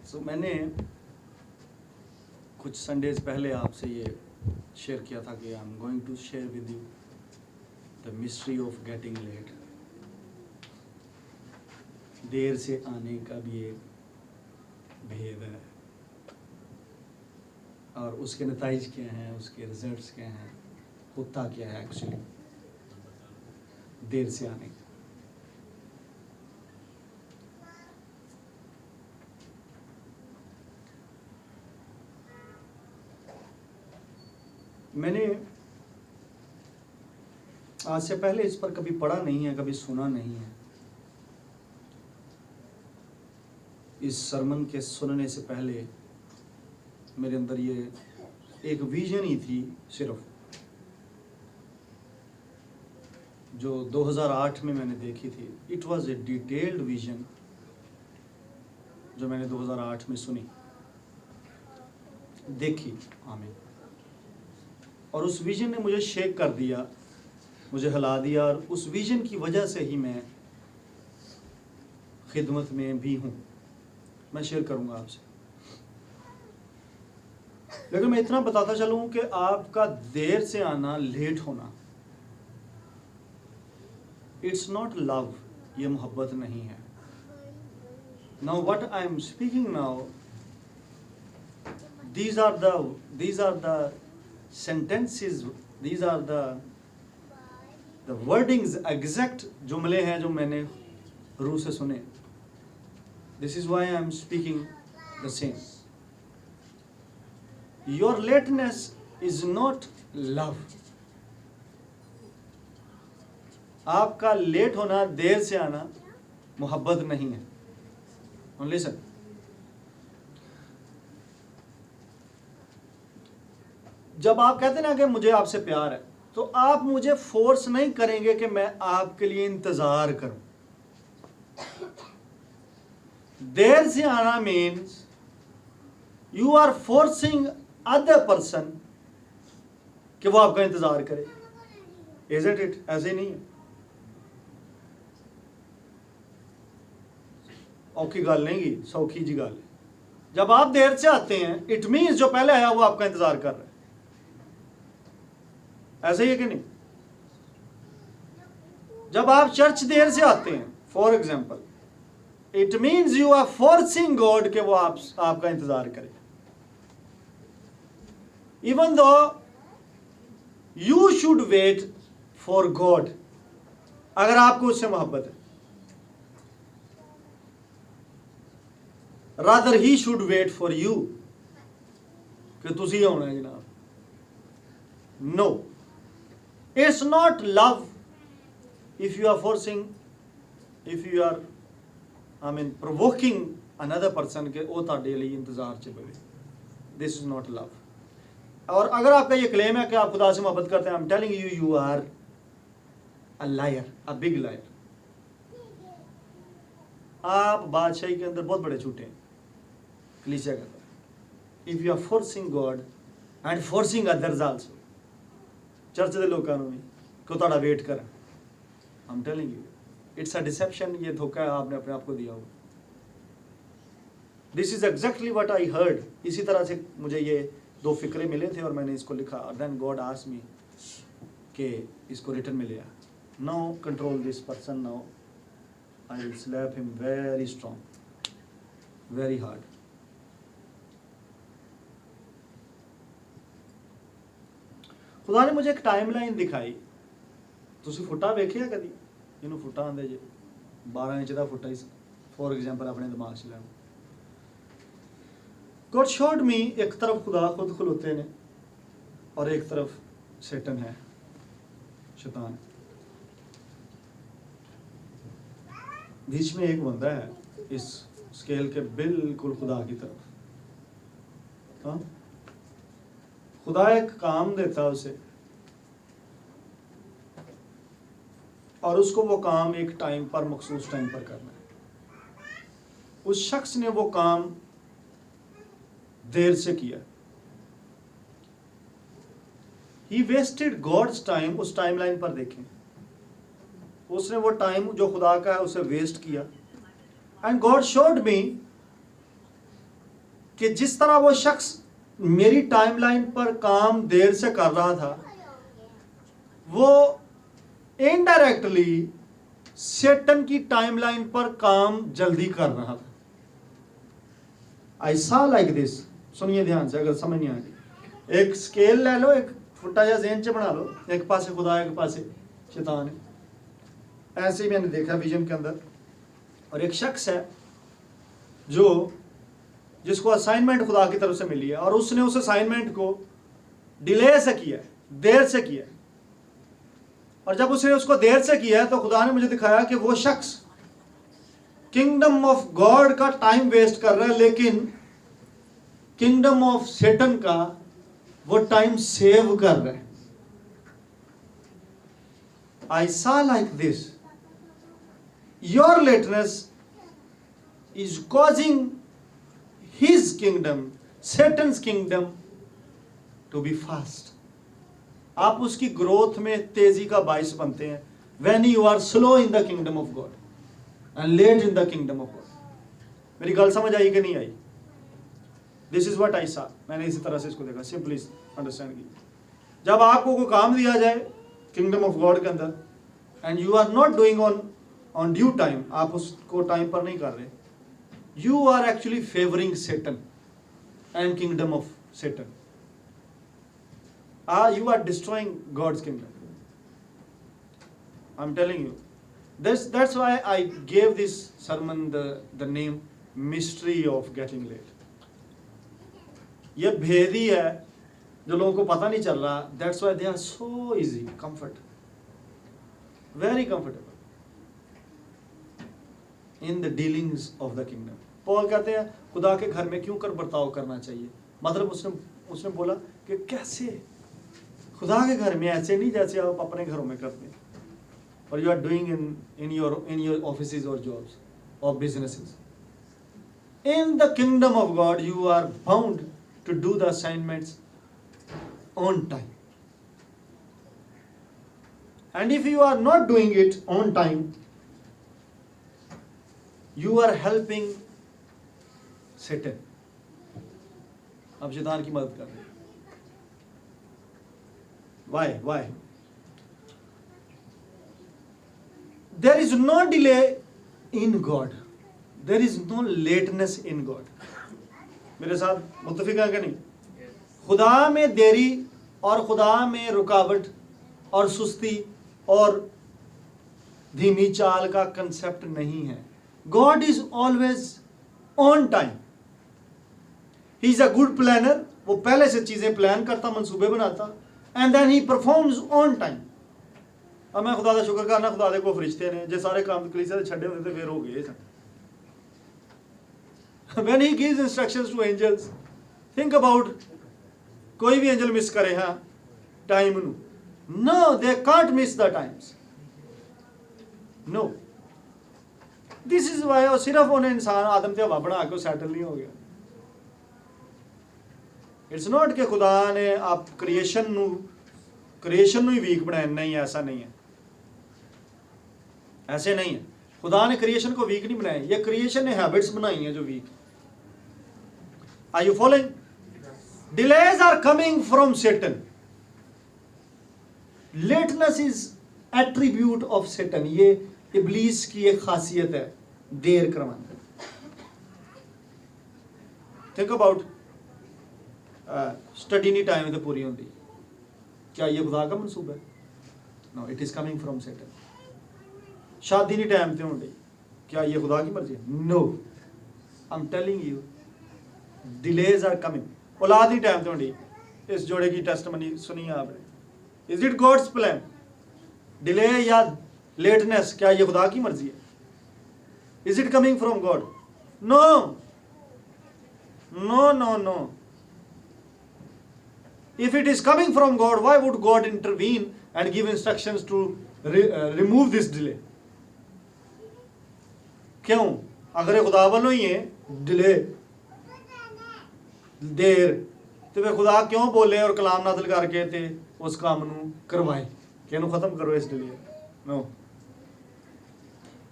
So, मैंने कुछ Sundays पहले आपसे ये शेयर किया था कि I am going to share with you the mystery of getting late. देर से आने का भी एक भेद है और उसके नताइज क्या हैं, उसके रिजल्ट्स क्या हैं, होता क्या है एक्चुअली देर से आने का। मैंने आज से पहले इस पर कभी पढ़ा नहीं है, कभी सुना नहीं है। इस सरमन के सुनने से पहले मेरे अंदर ये एक विजन ही थी सिर्फ, जो 2008 में मैंने देखी थी। It was a detailed vision जो मैंने 2008 में सुनी, देखी। आमीन। और उस विजन ने मुझे शेक कर दिया, मुझे हिला दिया, और उस विजन की वजह से ही मैं खिदमत में भी हूँ। मैं शेयर करूँगा आपसे, लेकिन मैं इतना बताता चलूँ कि आपका देर से आना, लेट होना, इट्स नॉट लव, ये मोहब्बत नहीं है। Now what I am speaking now, these are the sentences, these are the wordings, exact जुमले हैं जो मैंने रूह से सुने। This is why I am speaking the same. Your lateness is not love. आपका लेट होना, देर से आना मोहब्बत नहीं है। And listen, जब आप कहते ना कि मुझे आपसे प्यार है, तो आप मुझे फोर्स नहीं करेंगे कि मैं आपके लिए इंतजार करूं। देर से आना means you are forcing other person कि वो आपका इंतजार करे। Isn't it? ऐसे ही नहीं है। औखी गल नहीं गी, सौखी जी गल। जब आप देर से आते हैं, इट मीन्स जो पहले आया वो आपका इंतजार कर रहा है। ऐसे ही है कि नहीं? जब आप चर्च देर से आते हैं, for example, it means you are forcing God कि वो आपका इंतजार करे, even though you should wait for God. अगर आपको उससे मोहब्बत है, rather he should wait for you कि तुसी होना है जनाब। No, it's not love if you are forcing, if you are provoking another person कि वो ताड़े लिए इंतजार च पवे। This is not love. और अगर आपका ये क्लेम है कि आप खुदा से मोहब्बत करते हैं, I'm telling you, you are a liar, a big liar. आप बादशाही के अंदर बहुत बड़े झूठे हैं। कलीसिया कहता है, if you are forcing God and forcing others also, church के लोगों भी कि तुहाड़ा वेट करें, आई am telling you, it's a deception. ये धोखा है आपने अपने आप को दिया हुआ। This is exactly what I heard. इसी तरह से मुझे ये दो फिक्रे मिले थे और मैंने इसको लिखा, और देन गॉड आस्क्ड मी कि इसको रिटर्न में लिया। Now control this person, now I will slap him very strong, very hard. खुदा ने मुझे एक टाइमलाइन दिखाई। तुसी फुटा वेखिया कदी? इन्हों फुटा आंदे जे 12 इंच का फुटा ही फॉर एग्जाम्पल अपने दिमाग से लैओ। गॉड शोड मी, एक तरफ खुदा खुद खलोते ने और एक तरफ सैटन है, शैतान। बीच में एक बंदा है इस स्केल के बिल्कुल खुदा की तरफ। हाँ, खुदा एक काम देता उसे, और उसको वो काम एक टाइम पर, मखसूस टाइम पर करना है। उस शख्स ने वो काम देर से किया। ही वेस्टेड गॉड्स टाइम। उस टाइमलाइन पर देखें, उसने वो टाइम जो खुदा का है उसे वेस्ट किया। एंड गॉड शोड मी कि जिस तरह वो शख्स मेरी टाइमलाइन पर काम देर से कर रहा था, वो इनडायरेक्टली शैतान की टाइमलाइन पर काम जल्दी कर रहा था। आई सा लाइक दिस, सुनिए ध्यान से अगर समझ नहीं आ रही। एक स्केल ले लो, एक फुटा या ज़हन च बना लो, एक पासे खुदा एक पासे शैतान है। ऐसे ही मैंने देखा विजन के अंदर। और एक शख्स है जिसको असाइनमेंट खुदा की तरफ से मिली है, और उसने उस असाइनमेंट को डिले से किया है, देर से किया है। और जब उसने उसको देर से किया है तो खुदा ने मुझे दिखाया कि वो शख्स किंगडम ऑफ गॉड का टाइम वेस्ट कर रहा है, लेकिन किंगडम ऑफ सैटन का वो टाइम सेव कर रहा है। I saw like this, your lateness is causing his kingdom, Satan's kingdom to be fast. आप उसकी ग्रोथ में तेजी का बाइस बनते हैं when you are slow in the kingdom of God and late in the kingdom of God. मेरी गल समझ आई कि नहीं आई? This is what I saw. मैंने इसी तरह से इसको देखा, सिंपली अंडरस्टैंड की। जब आपको कोई काम दिया जाए किंगडम ऑफ गॉड के अंदर and you are not doing on due time, आप उसको टाइम पर नहीं कर रहे, you are actually favoring Satan and kingdom of Satan. You are destroying God's kingdom. I'm telling you. That's why I gave this sermon the name Mystery of Getting Late. ये भेद ही है जो लोगों को पता नहीं चल रहा. That's why they are so easy, comfort, very comfortable in the dealings of the kingdom. Paul कहते हैं खुदा के घर में क्यों कर बर्ताव करना चाहिए, मतलब उसने बोला कि कैसे खुदा के घर में ऐसे नहीं जैसे आप अपने घरों में करते हैं, और you are doing in your offices और जॉब्स और businesses. In the kingdom of God you are bound to do the assignments on time, and if you are not doing it on time you are helping Satan. अब शैतान की मदद कर रहे हैं. Why? There is no delay in God. There is no lateness in God. मेरे साथ मुत्तफिक है कि नहीं? खुदा में देरी और खुदा में रुकावट और सुस्ती और धीमी चाल का कंसेप्ट नहीं है. God is always on time. He is a good planner. वो पहले से चीजें प्लान करता, मंसूबे बनाता, and then he performs on time. अब मैं खुदा का शुक्र करना, खुदा दे को फरिश्ते ने जे सारे काम कलीसिया दे छड्डे होंदे ते फिर हो गए सन. When he gives instructions to angels, think about कोई भी एंजल मिस करे हाँ टाइम नू. No, they can't miss the times. No. This is why और सिर्फ उन्हें इंसान आदम ते हवा बना के सेटल नहीं हो गया. इट्स नॉट कि खुदा ने आप क्रिएशन नू ही वीक बनाया, नहीं, ऐसा नहीं है, ऐसे नहीं है. खुदा ने क्रिएशन को वीक नहीं बनाया, ये क्रिएशन ने हैबिट्स बनाई हैं जो week. Are you following? Delays are coming from Satan. Lateness is attribute of Satan. ये इब्लीस की एक खासियत है, देर करवाना. थिंक अबाउट स्टडी नहीं टाइम तो पूरी होती, क्या ये खुदा का मंसूबा है? No, it is coming from Satan. शादी नहीं टाइम पे होती, क्या ये खुदा की मर्जी है? No, I am telling you, delays are coming. औलाद नहीं टाइम पे होती. इस जोड़े की टेस्टमनी सुनी आपने. Is it God's plan? Delay या लेटनेस, क्या ये खुदा की मर्जी है? Is it coming from God? No no no no. If it is coming from God, why would God intervene and give instructions to remove this delay? क्यों? अगर खुदा वालों ही है डिले देर, तो वे खुदा क्यों बोले और कलाम नाज़िल करके थे उस काम नू करवाए कि इन्हू खत्म करो इस डिले? नो,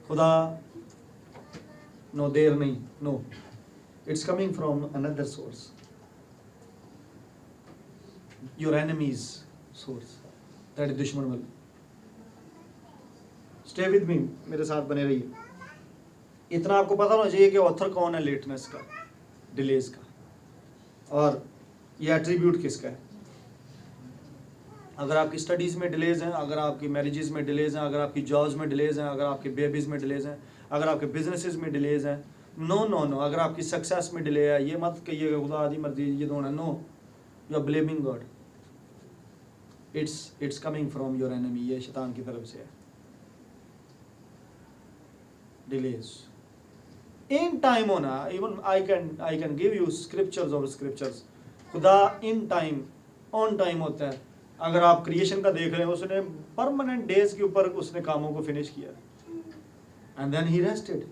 खुदा नो देर नहीं. No, It's coming from another source. Your enemy's source. That is दुश्मन वाला. Stay with me. मेरे साथ बने रहिए. इतना आपको पता होना चाहिए कि ऑथर कौन है लेटनेस का, डिलेज का, और ये एट्रीब्यूट किसका है. अगर आपकी स्टडीज़ में डिलेज हैं, अगर आपकी मैरिजेज में डिलेज हैं, अगर आपकी जॉब्स में डिलेज हैं, अगर आपके बेबीज़ में डिलेज हैं, अगर आपके बिजनेसेस में डिलेज हैं, नो नो नो, अगर आपकी सक्सेस में डिले है, ये मत कहिएगा खुदा दी मर्जी ये होना. No, you are blaming God. It's coming from your enemy. ये शैतान की तरफ से है. डिलेज इन टाइम होना. Even I can give you scriptures of scriptures. खुदा इन टाइम, ऑन टाइम होता है. अगर आप क्रिएशन का देख रहे हैं, उसने परमानेंट डेज के ऊपर उसने कामों को फिनिश किया, एंड देन ही रेस्टेड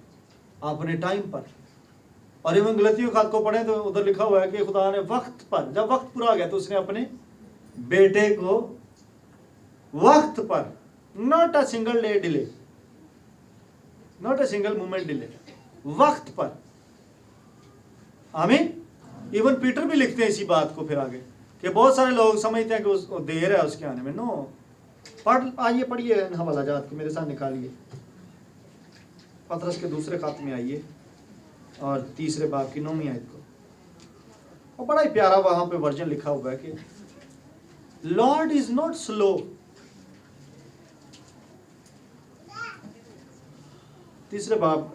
अपने टाइम पर. और इवन गलतियों खात को पढ़े तो उधर लिखा हुआ है कि खुदा ने वक्त पर, जब वक्त पूरा हो गया तो उसने अपने बेटे को वक्त पर, not a single day delay, not a single moment delay, वक्त पर. आमीन. इवन पीटर भी लिखते हैं इसी बात को फिर आगे कि बहुत सारे लोग समझते हैं कि उस देर है उसके आने में. नो, आइए पढ़िए हवाला जात को मेरे साथ निकालिए. पतरस के दूसरे खत में आइए और तीसरे बाब की 9वीं आयत को. और बड़ा ही प्यारा वहां पे वर्जन लिखा हुआ है कि लॉर्ड इज नॉट स्लो. तीसरे बाब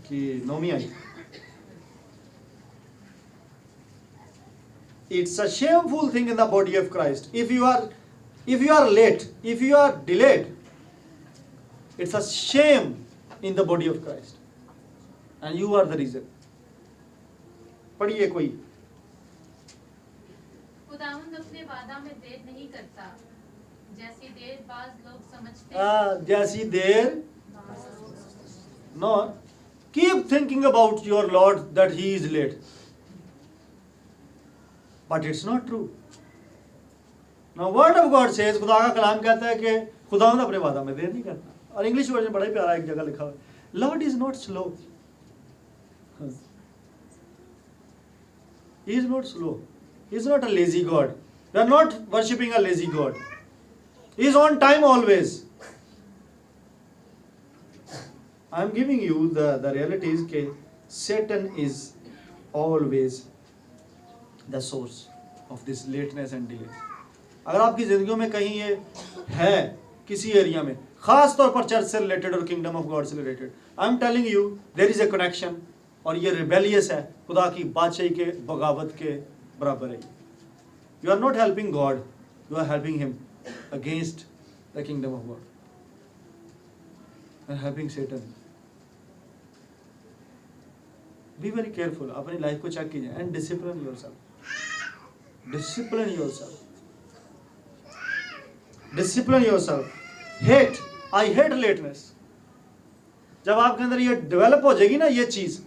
की 9वीं आयत. It's a shameful thing in the body of Christ. If you are late, if you are delayed, it's a shame in the body of Christ, and you are the reason. पढ़िए कोई. खुदावंद अपने वादा में देर नहीं करता, जैसी देर बाज लोग समझते हैं. जैसी देर. No, keep thinking about your Lord that He is late. But it's not true. Now word of God says, खुदा का कलाम कहता है कि खुदावंद अपने वादा में देर नहीं करता. और इंग्लिश वर्जन बड़ा ही प्यारा एक जगह लिखा हुआ है, Lord is not slow. He is not slow. He is not a lazy God. We are not worshipping a lazy God. He is on time always. I am giving you the reality is that Satan is always the source of this lateness and delay. अगर आपकी जिंदगियों में कहीं ये है किसी area में, खास तौर पर चर्च से रिलेटेड और किंगडम ऑफ गॉड से related, I am telling you there is a connection. और ये रिबेलियस है, खुदा की बादशाही के बगावत के बराबर है. You are not helping God, you are helping him against the kingdom of God, you are helping Satan. Be very careful. अपनी लाइफ को चेक कीजिए and discipline yourself. Discipline yourself. Discipline yourself. Hate. I hate lateness. जब आपके अंदर ये develop हो जाएगी ना ये चीज,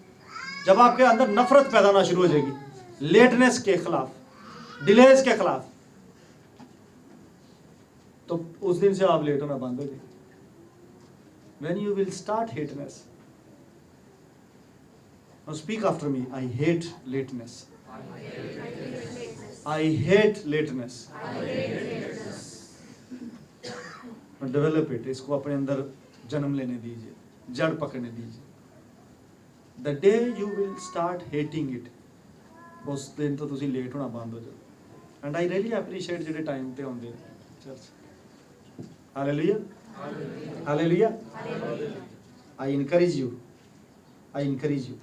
जब आपके अंदर नफरत पैदा होना शुरू हो जाएगी लेटनेस के खिलाफ, डिलेज के खिलाफ, तो उस दिन से आप लेट होना बंद हो जाएगी. When you will start hateness. Now speak after me. I hate lateness. I hate lateness. Develop it. इसको अपने अंदर जन्म लेने दीजिए, जड़ पकड़ने दीजिए. The day you will start hating it, उस दिन तो तुसी लेट होना बंद हो जाओ. And I really appreciate ਜਿਹੜੇ ਟਾਈਮ ਤੇ ਆਉਂਦੇ church. Hallelujah. Hallelujah. I encourage you. I encourage you.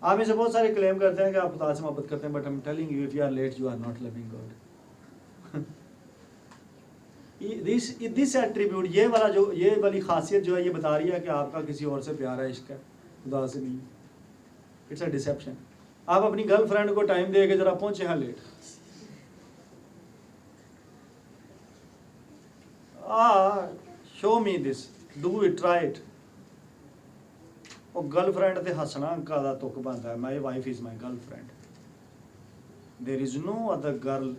आप में से बहुत सारे क्लेम करते हैं कि आप खुदा से मोहब्बत करते हैं, but I am telling you if you are late you are not loving God. This attribute, ये वाली खासियत जो है ये बता रही है कि आपका किसी और से प्यार है, इश्क है, खुदा से नहीं. It's a deception. आप अपनी गर्लफ्रेंड को टाइम दे के जरा पहुंचे हैं late. Show me this, do it, try it. और गर्लफ्रेंड ते हसना अंका दा तुक बनता है. My wife is my girlfriend. There is no other girl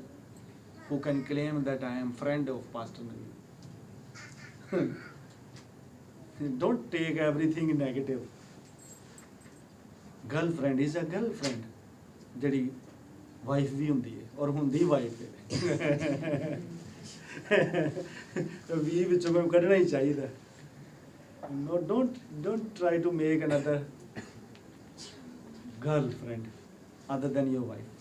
who can claim that I am friend of Pastor Naveed. Don't take everything negative. Girlfriend is a girlfriend ਜਿਹੜੀ wife ਵੀ ਹੁੰਦੀ ਹੈ ਔਰ ਹੁੰਦੀ ਵਾਈਫ ਹੈ ਵੀ ਵਿੱਚੋਂ ਮੈਨੂੰ ਕੱਢਣਾ ਹੀ ਚਾਹੀਦਾ no don't try to make another girlfriend other than your wife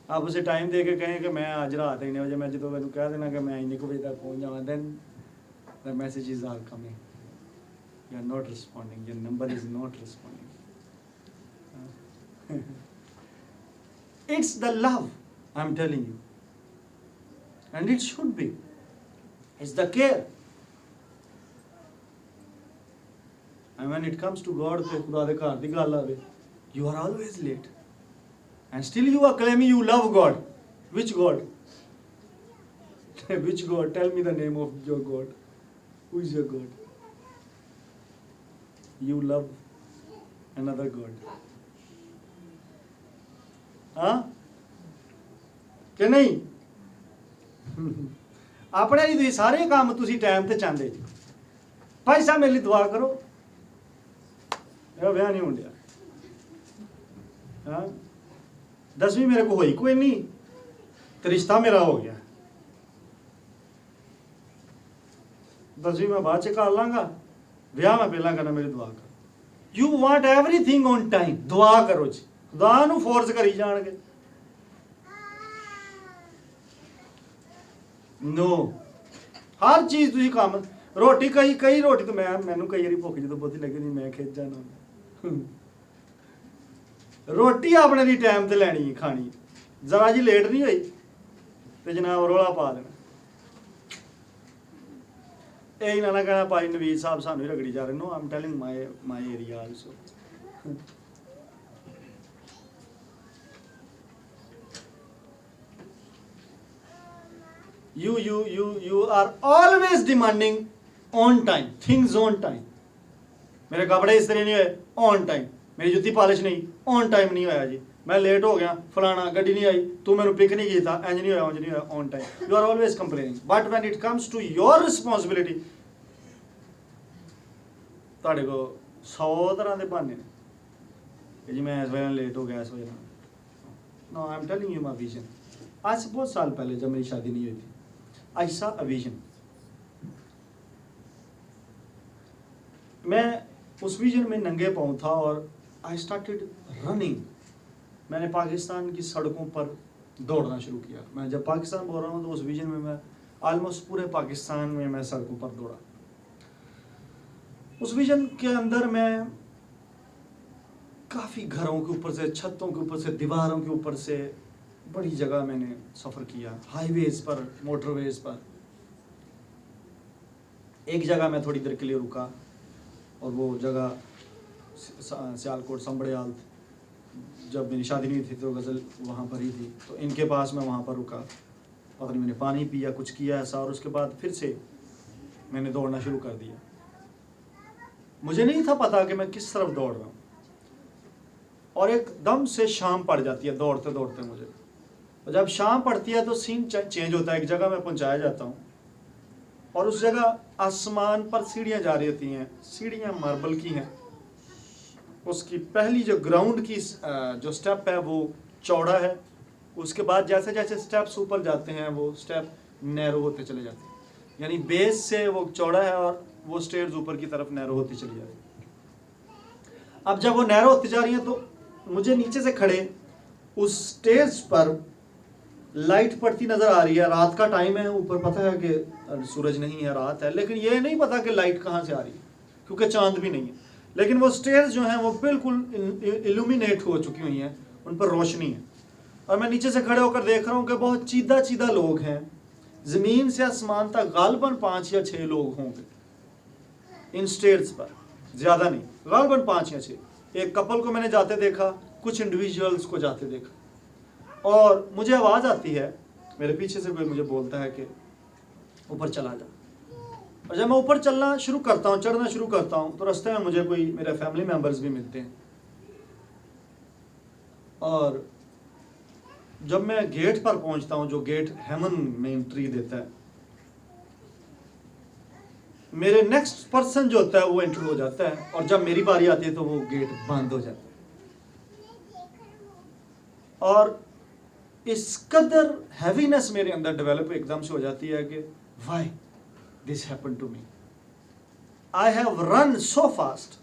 आप उसे टाइम दे के कहें कि मैं आज रात इतने बजे मैं जो मैं कह देना कि मैं इतने बजे तक पहुंच जाऊँ then the messages are coming you are not responding your number is not responding it's the love I'm telling you and it should be it's the care and when it comes to God ਤੇ ਖੁਦਾ ਦੇ ਘਰ ਦੀ ਗੱਲ ਆਵੇ you are always late and still you are claiming you love God which God which God tell me the name of your God who is your God you love another God हाँ कि नहीं ਆਪਣੇ ਲਈ ਤੁਸੀਂ ਸਾਰੇ ਕੰਮ ਤੁਸੀਂ time ਤੇ ਚਾਹੁੰਦੇ ਜੀ ਭਾਈ ਸਾਹਿਬ ਮੇਰੇ ਲਈ ਦੁਆ ਕਰੋ ਮੇਰਾ ਵਿਆਹ ਨਹੀਂ ਹੋਣ ਡਿਆ हाँ 10ਵੀਂ मेरे को होई कोई नहीं तो रिश्ता मेरा हो गया 10ਵੀਂ मैं बाद च कर लांगा ਵਿਆਹ मैं पहला करना मेरी दुआ कर you want everything on time दुआ करो जी खुदा ਨੂੰ फोर्स करी जाणगे नो हर चीज ਤੁਸੀਂ ਕੰਮ ਰੋਟੀ ਕਈ ਰੋਟੀ ਤਾਂ ਮੈਨੂੰ ਕਈ ਵਾਰੀ ਭੁੱਖ ਜਦੋਂ ਬਹੁਤੀ ਲੱਗੇ ਨਹੀਂ ਮੈਂ ਖਿੱਚ ਜਾਣਾ ਰੋਟੀ ਆਪਣੇ ਦੀ ਟਾਈਮ ਤੇ ਲੈਣੀ ਖਾਣੀ ਜ਼ਰਾ ਜੀ ਲੇਟ ਨਹੀਂ ਹੋਈ ਤੇ ਜਨਾਬ ਰੋਲਾ ਪਾ ਦੇਣਾ ਇਹ ਨਾ ਕਹਿਣਾ ਭਾਈ ਨਵੀਦ ਸਾਹਿਬ ਸਾਨੂੰ ਹੀ ਰਗੜੀ ਜਾ ਰਹੇ no I'm telling my area also you are always demanding on time things on time मेरे कपड़े इस तरह नहीं हुए on time मेरी जुत्ती पॉलिश नहीं on time नहीं होया जी मैं लेट हो गया फलाना गड्डी नहीं आई तू मैंने पिक नहीं किया इंज नहीं होया on time you are always complaining but when it comes to your responsibility ਤੁਹਾਡੇ ਕੋ 100 ਤਰ੍ਹਾਂ ਦੇ ਬਹਾਨੇ ਨੇ ਕਿ ਜੀ मैं इस वजह लेट हो गया इस वजह no I am telling you my vision आज से बहुत साल पहले जब मेरी शादी नहीं हुई थी I saw a vision मैं उस विजन में नंगे पाँव था और I started running मैंने पाकिस्तान की सड़कों पर दौड़ना शुरू किया मैं जब पाकिस्तान बोल रहा हूँ तो उस विजन में मैं ऑलमोस्ट पूरे पाकिस्तान में मैं सड़कों पर दौड़ा उस विजन के अंदर मैं काफ़ी घरों के ऊपर से छतों के ऊपर से दीवारों के ऊपर से बड़ी जगह मैंने सफ़र किया हाईवेज पर मोटरवेज पर एक जगह मैं थोड़ी देर के लिए रुका और वो जगह सियालकोट संबड़ियाल जब मेरी शादी नहीं थी तो गज़ल वहाँ पर ही थी तो इनके पास मैं वहाँ पर रुका पता नहीं मैंने पानी पिया कुछ किया ऐसा और उसके बाद फिर से मैंने दौड़ना शुरू कर दिया मुझे नहीं था पता कि मैं किस तरफ दौड़ रहा हूँ और एकदम से शाम पड़ जाती है दौड़ते दौड़ते मुझे और जब शाम पड़ती है तो सीन चेंज होता है एक जगह मैं पहुंचाया जाता हूँ और उस जगह आसमान पर सीढ़ियाँ जा रही होती हैं सीढ़ियाँ मार्बल की हैं उसकी पहली जो ग्राउंड की जो स्टेप है वो चौड़ा है उसके बाद जैसे जैसे स्टेप्स ऊपर जाते हैं वो स्टेप नैरो होते चले जाते हैं यानी बेस से वो चौड़ा है और वो स्टेयर्स ऊपर की तरफ नैरो होती चली जा रही है अब जब वो नैरो होती जा रही है तो मुझे नीचे से खड़े उस स्टेज पर लाइट पड़ती नजर आ रही है रात का टाइम है ऊपर पता है कि सूरज नहीं है रात है लेकिन ये नहीं पता कि लाइट कहाँ से आ रही है क्योंकि चांद भी नहीं है लेकिन वो स्टेज जो हैं वो बिल्कुल इल्यूमिनेट हो चुकी हुई हैं उन पर रोशनी है और मैं नीचे से खड़े होकर देख रहा हूँ कि बहुत चीदा चीदा लोग हैं ज़मीन से आसमान तक गालबन 5 या 6 लोग होंगे इन स्टेज पर ज़्यादा नहीं गालबन 5 या 6 एक कपल को मैंने जाते देखा कुछ इंडिविजुअल्स को जाते देखा और मुझे आवाज़ आती है मेरे पीछे से कोई मुझे बोलता है कि ऊपर चला जा और जब मैं ऊपर चलना शुरू करता हूँ चढ़ना शुरू करता हूँ तो रास्ते में मुझे कोई मेरे फैमिली मेम्बर्स भी मिलते हैं और जब मैं गेट पर पहुँचता हूँ जो गेट हेमन में एंट्री देता है मेरे नेक्स्ट पर्सन जो होता है वो एंटर हो जाता है, और जब मेरी बारी आती है तो वो गेट बंद हो जाता है। और इस कदर हैवीनेस मेरे अंदर डेवलप एकदम से हो जाती है कि why this happened to me. I have run so fast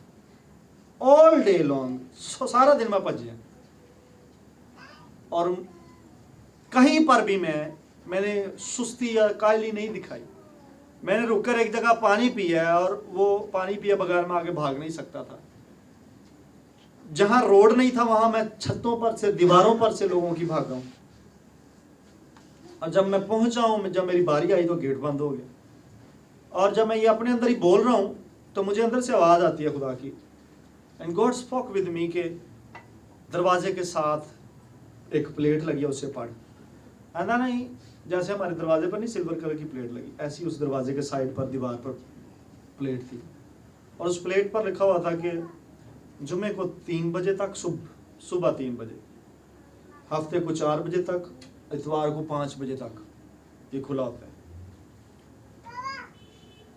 all day long, सारा दिन मैं भज गया, और कहीं पर भी मैंने सुस्ती या कायली नहीं दिखाई। मैंने रुककर एक जगह पानी पिया है, और वो पानी पिए बगैर मैं आगे भाग नहीं सकता था। जहां रोड नहीं था वहां मैं छतों पर से, दीवारों पर से लोगों की भागा हूं, और जब मैं पहुंचा हूं, जब मेरी बारी आई तो गेट बंद हो गया। और जब मैं ये अपने अंदर ही बोल रहा हूं तो मुझे अंदर से आवाज आती है खुदा की, एंड गॉड स्पोक विद मी के दरवाजे के साथ एक प्लेट लगी है, उससे पढ़। ऐसा नहीं जैसे हमारे दरवाजे पर नहीं सिल्वर कलर की प्लेट लगी, ऐसी उस दरवाजे के साइड पर दीवार पर प्लेट थी, और उस प्लेट पर लिखा हुआ था कि जुमे को 3 बजे तक, सुबह 3 बजे, हफ्ते को 4 बजे तक, इतवार को 5 बजे तक ये खुला होता है।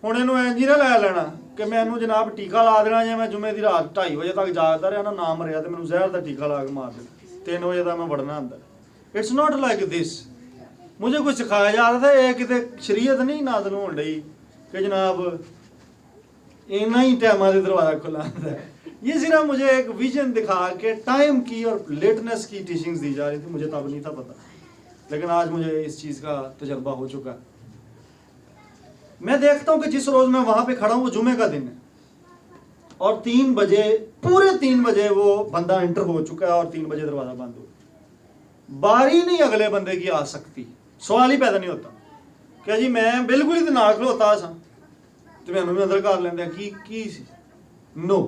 ਹੁਣ ਇਹਨੂੰ ਇੰਜ ਹੀ ਨਾ ਲੈ ਲੈਣਾ ਕਿ ਮੈਨੂੰ ਜਨਾਬ ਟੀਕਾ ਲਾ ਦੇਣਾ, ਜੇ ਮੈਂ ਜੁਮੇ ਦੀ ਰਾਤ 2:30 ਵਜੇ ਤੱਕ ਜਾਗਦਾ ਰਿਹਾ ਨਾ ਮਰਿਆ ਤੇ ਮੈਨੂੰ ਜ਼ਹਿਰ ਦਾ ਟੀਕਾ ਲਾ ਕੇ ਮਾਰ ਦੇਣਾ, 3 ਵਜੇ ਦਾ ਮੈਂ ਵੜਨਾ ਅੰਦਰ। It's not like this. मुझे कुछ सिखाया जा रहा था, ये कितने शरीयत नहीं नाज़िल होने लगी कि जनाब इन्ना ही टाइम से दरवाज़ा खुला है। ये सिर्फ मुझे एक विजन दिखा के टाइम की और लेटनेस की टीचिंग्स दी जा रही थी, मुझे तब नहीं था पता, लेकिन आज मुझे इस चीज़ का तजर्बा हो चुका है। मैं देखता हूँ कि जिस रोज़ मैं वहाँ पे खड़ा हूँ वो जुमे का दिन है, और 3 बजे, पूरे 3 बजे वो बंदा एंटर हो चुका है, और 3 बजे दरवाज़ा बंद हो, बारी नहीं अगले बंदे की आ सकती, सवाल ही पैदा नहीं होता कि जी मैं बिल्कुल ही ना खलोता सा तो मैंने भी अंदर कर लेंदे की सी। No,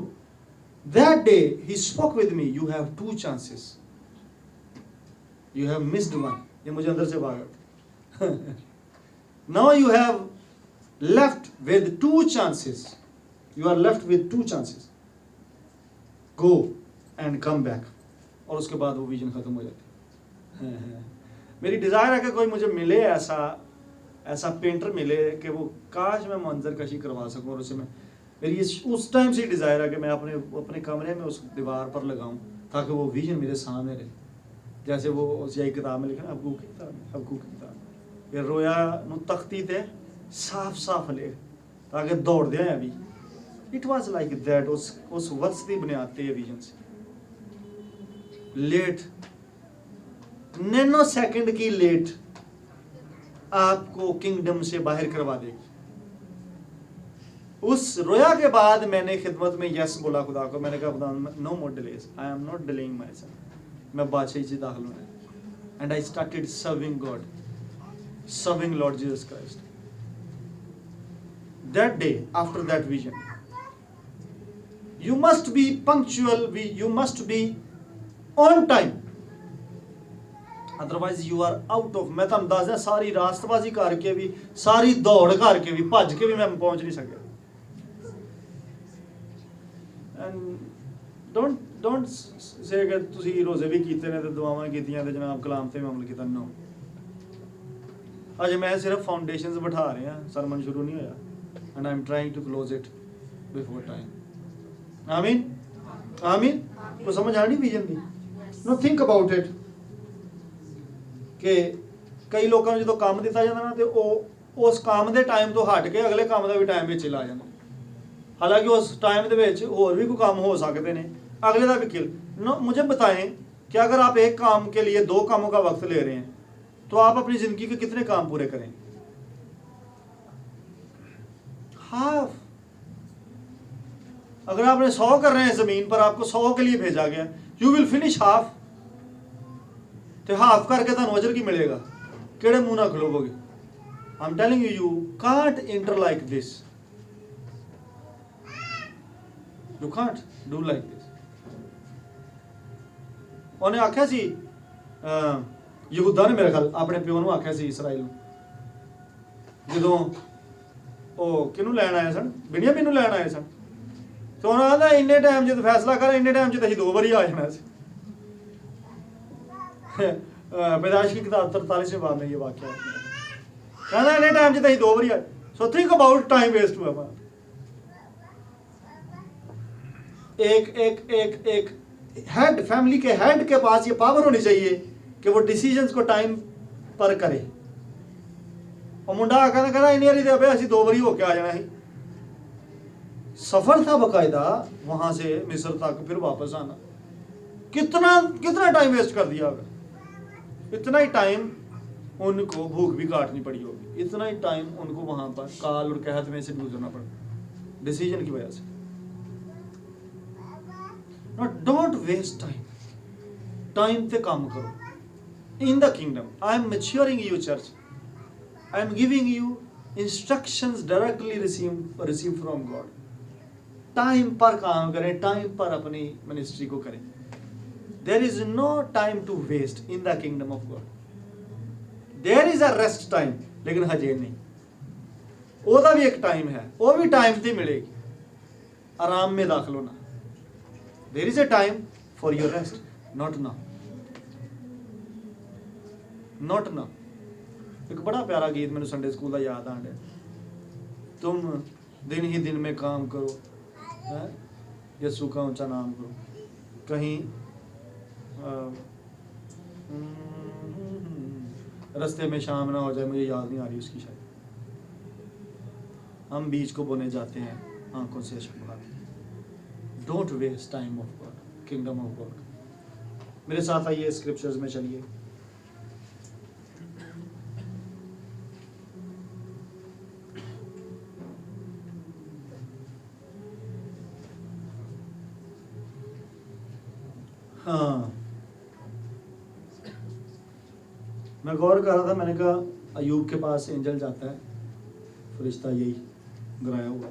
that day he spoke with me, you have 2 chances, you have missed 1। ये मुझे अंदर से भागा। Now you have left with 2 chances, you are left with 2 chances, go and come back. और उसके बाद वो विजन खत्म हो जाती है। मेरी डिज़ायर है कि कोई मुझे मिले, ऐसा पेंटर मिले कि वो काश मैं मंजर कशी करवा सकूं, और उसे मैं, मेरी उस टाइम से डिज़ायर है कि मैं अपने कमरे में उस दीवार पर लगाऊं ताकि वो विजन मेरे सामने रहे, जैसे वो उस यही किताब में लिखा ना, हबकूक की किताब, ये रोया नू तख्ती ते साफ साफ ले ताकि दौड़ दे अभी। इट वॉज लाइक दैट, उस वर्ष की बुनियाद पे विजन से लेट, नैनो सेकंड की लेट आपको किंगडम से बाहर करवा देगी। उस रोया के बाद मैंने खिदमत में यस बोला खुदा को, मैंने कहा खुदा no more delays, I am not delaying myself, मैं बादशाही से दाखिल होना, and I started serving God, serving Lord Jesus Christ. That day after that vision, you must be punctual, you must be on time, otherwise you are out of। मैं तुहानू दस दिया, सारी रास्तबाजी करके भी, सारी दौड़ करके भी, भज के भी मैं पहुंच नहीं सकिया। एंड डोंट से कि तुसी रोजे भी कीते ने ते दुआवां कीतियां ते जनाब कलाम ते भी अमल कीता। नो, अजे मैं सिर्फ फाउंडेशंस बैठा रहे हैं, सरमन शुरू नहीं होया, and I am trying to close it before time. आमीन, आमीन। को समझ आनी विजन दी? नो, थिंक अबाउट इट कि कई लोगों को जो काम दिता जाता ना तो उस काम के टाइम तो हट के अगले काम का भी टाइम विच ला जाता, हालांकि उस टाइम के विच होर भी कोई काम हो सकते हैं, अगले का भी किल। नो, मुझे बताएं कि अगर आप एक काम के लिए 2 कामों का वक्त ले रहे हैं तो आप अपनी जिंदगी के कितने काम पूरे करें? हाफ। अगर आपने 100 कर रहे हैं जमीन पर, आपको 100 के लिए भेजा गया, यू विल फिनिश हाफ। तो हाफ करके तुहानू अजर की मिलेगा? केड़े मुंह ना खलोगे? I am telling you, you can't enter like this, you can't do like this. उन्हें आख्या सी, यहूदा ने मेरे ख्याल अपने प्यो नू आख्या सी इसराइल नू, जदों ओ किनू लैन आए सन, बिन्यामीन नू लैन आए सन, तो उन्होंने आखा इन्ने टाइम जो फैसला कर, इन्ने टाइम अं 2 बारी आ जाना। पैदाइश की किताब 43वें बाब में ये वाक्य कहना, इन्ने टाइम अं 2 बारी आए। So think about time waste हुआ हमारा। एक एक एक एक हेड, फैमिली के हेड के पास ये पावर होनी चाहिए कि वो डिसीजंस को टाइम पर करे। और मुंडा कहना इन्हीं वाली दे असं 2 बारी होके आ जाना ही। सफर था बकायदा वहां से मिस्र तक, फिर वापस आना। कितना कितना टाइम वेस्ट कर दिया होगा। इतना ही टाइम उनको भूख भी काटनी पड़ी होगी, इतना ही टाइम उनको वहां पर काल और कहत में से गुजरना पड़ा डिसीजन की वजह से। डोंट वेस्ट टाइम, टाइम पे काम करो। In the kingdom I am maturing you church, I am giving you instructions directly receive from God. Time पर काम करें, टाइम पर अपनी मिनिस्ट्री को करें। There is no time to waste in the kingdom of God. There is a rest time, लेकिन हजे नहीं, ओदा भी एक टाइम है, वो भी टाइम से मिलेगी, आराम में दाखिल होना। There is a time for your rest, not now, not now. एक बड़ा प्यारा गीत मैंने संडे स्कूल का याद आ गया, तुम दिन ही दिन में काम करो, यीशु का ऊंचा नाम करो। कहीं रास्ते में शाम ना हो जाए, मुझे याद नहीं आ रही उसकी शायद। हम बीज को बोने जाते हैं, आंखों से अश्क बहाते हैं। Don't waste time of God, kingdom of God. मेरे साथ आइए स्क्रिप्चर्स में चलिए। हाँ, मैं गौर कर रहा था, मैंने कहा अयूब के पास एंजल जाता है, फरिश्ता यही गराया हुआ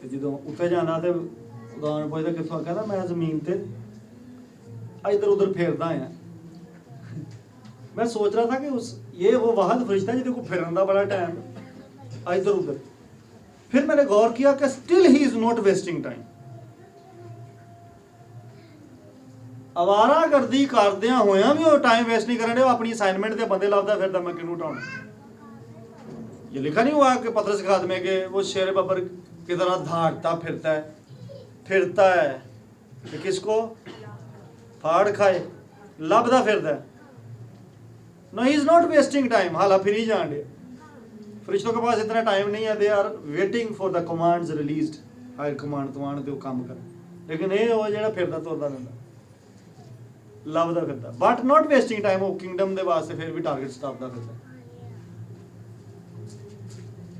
कि जो उत्ते जाना तो खुदा ने पूछता कितों, कहता मैं जमीन ते इधर उधर फेरदा है। मैं सोच रहा था कि ये वो वाहद फरिश्ता जिसे को फिरन का बड़ा टाइम इधर उधर। फिर मैंने गौर किया कि still he is not wasting time. आवारा गर्दी करदिया होया भी वो टाइम वेस्ट नहीं करने, अपनी असाइनमेंट के बंदे लभदा फिरदा, मैं किनू उठाउणा। ये लिखा नहीं हुआ कि पतरस के खात्मे के वो शेर बबर की तरह धाड़ता फिरता है कि किसको फाड़ खाए, लभदा फिरदा है। No, he is not wasting time, हाला फिर ही जान दे। फरिश्तों के पास इतना टाइम नहीं है, they are waiting for the commands released, higher command तुआण ते काम कर। लेकिन ये वो जेड़ा फिरदा तुरदा रहंदा, लभदा फिरदा, बट नॉट वेस्टिंग टाइम। वो किंगडम दे वास्ते फिर भी टारगेट स्टापदा फिरदा।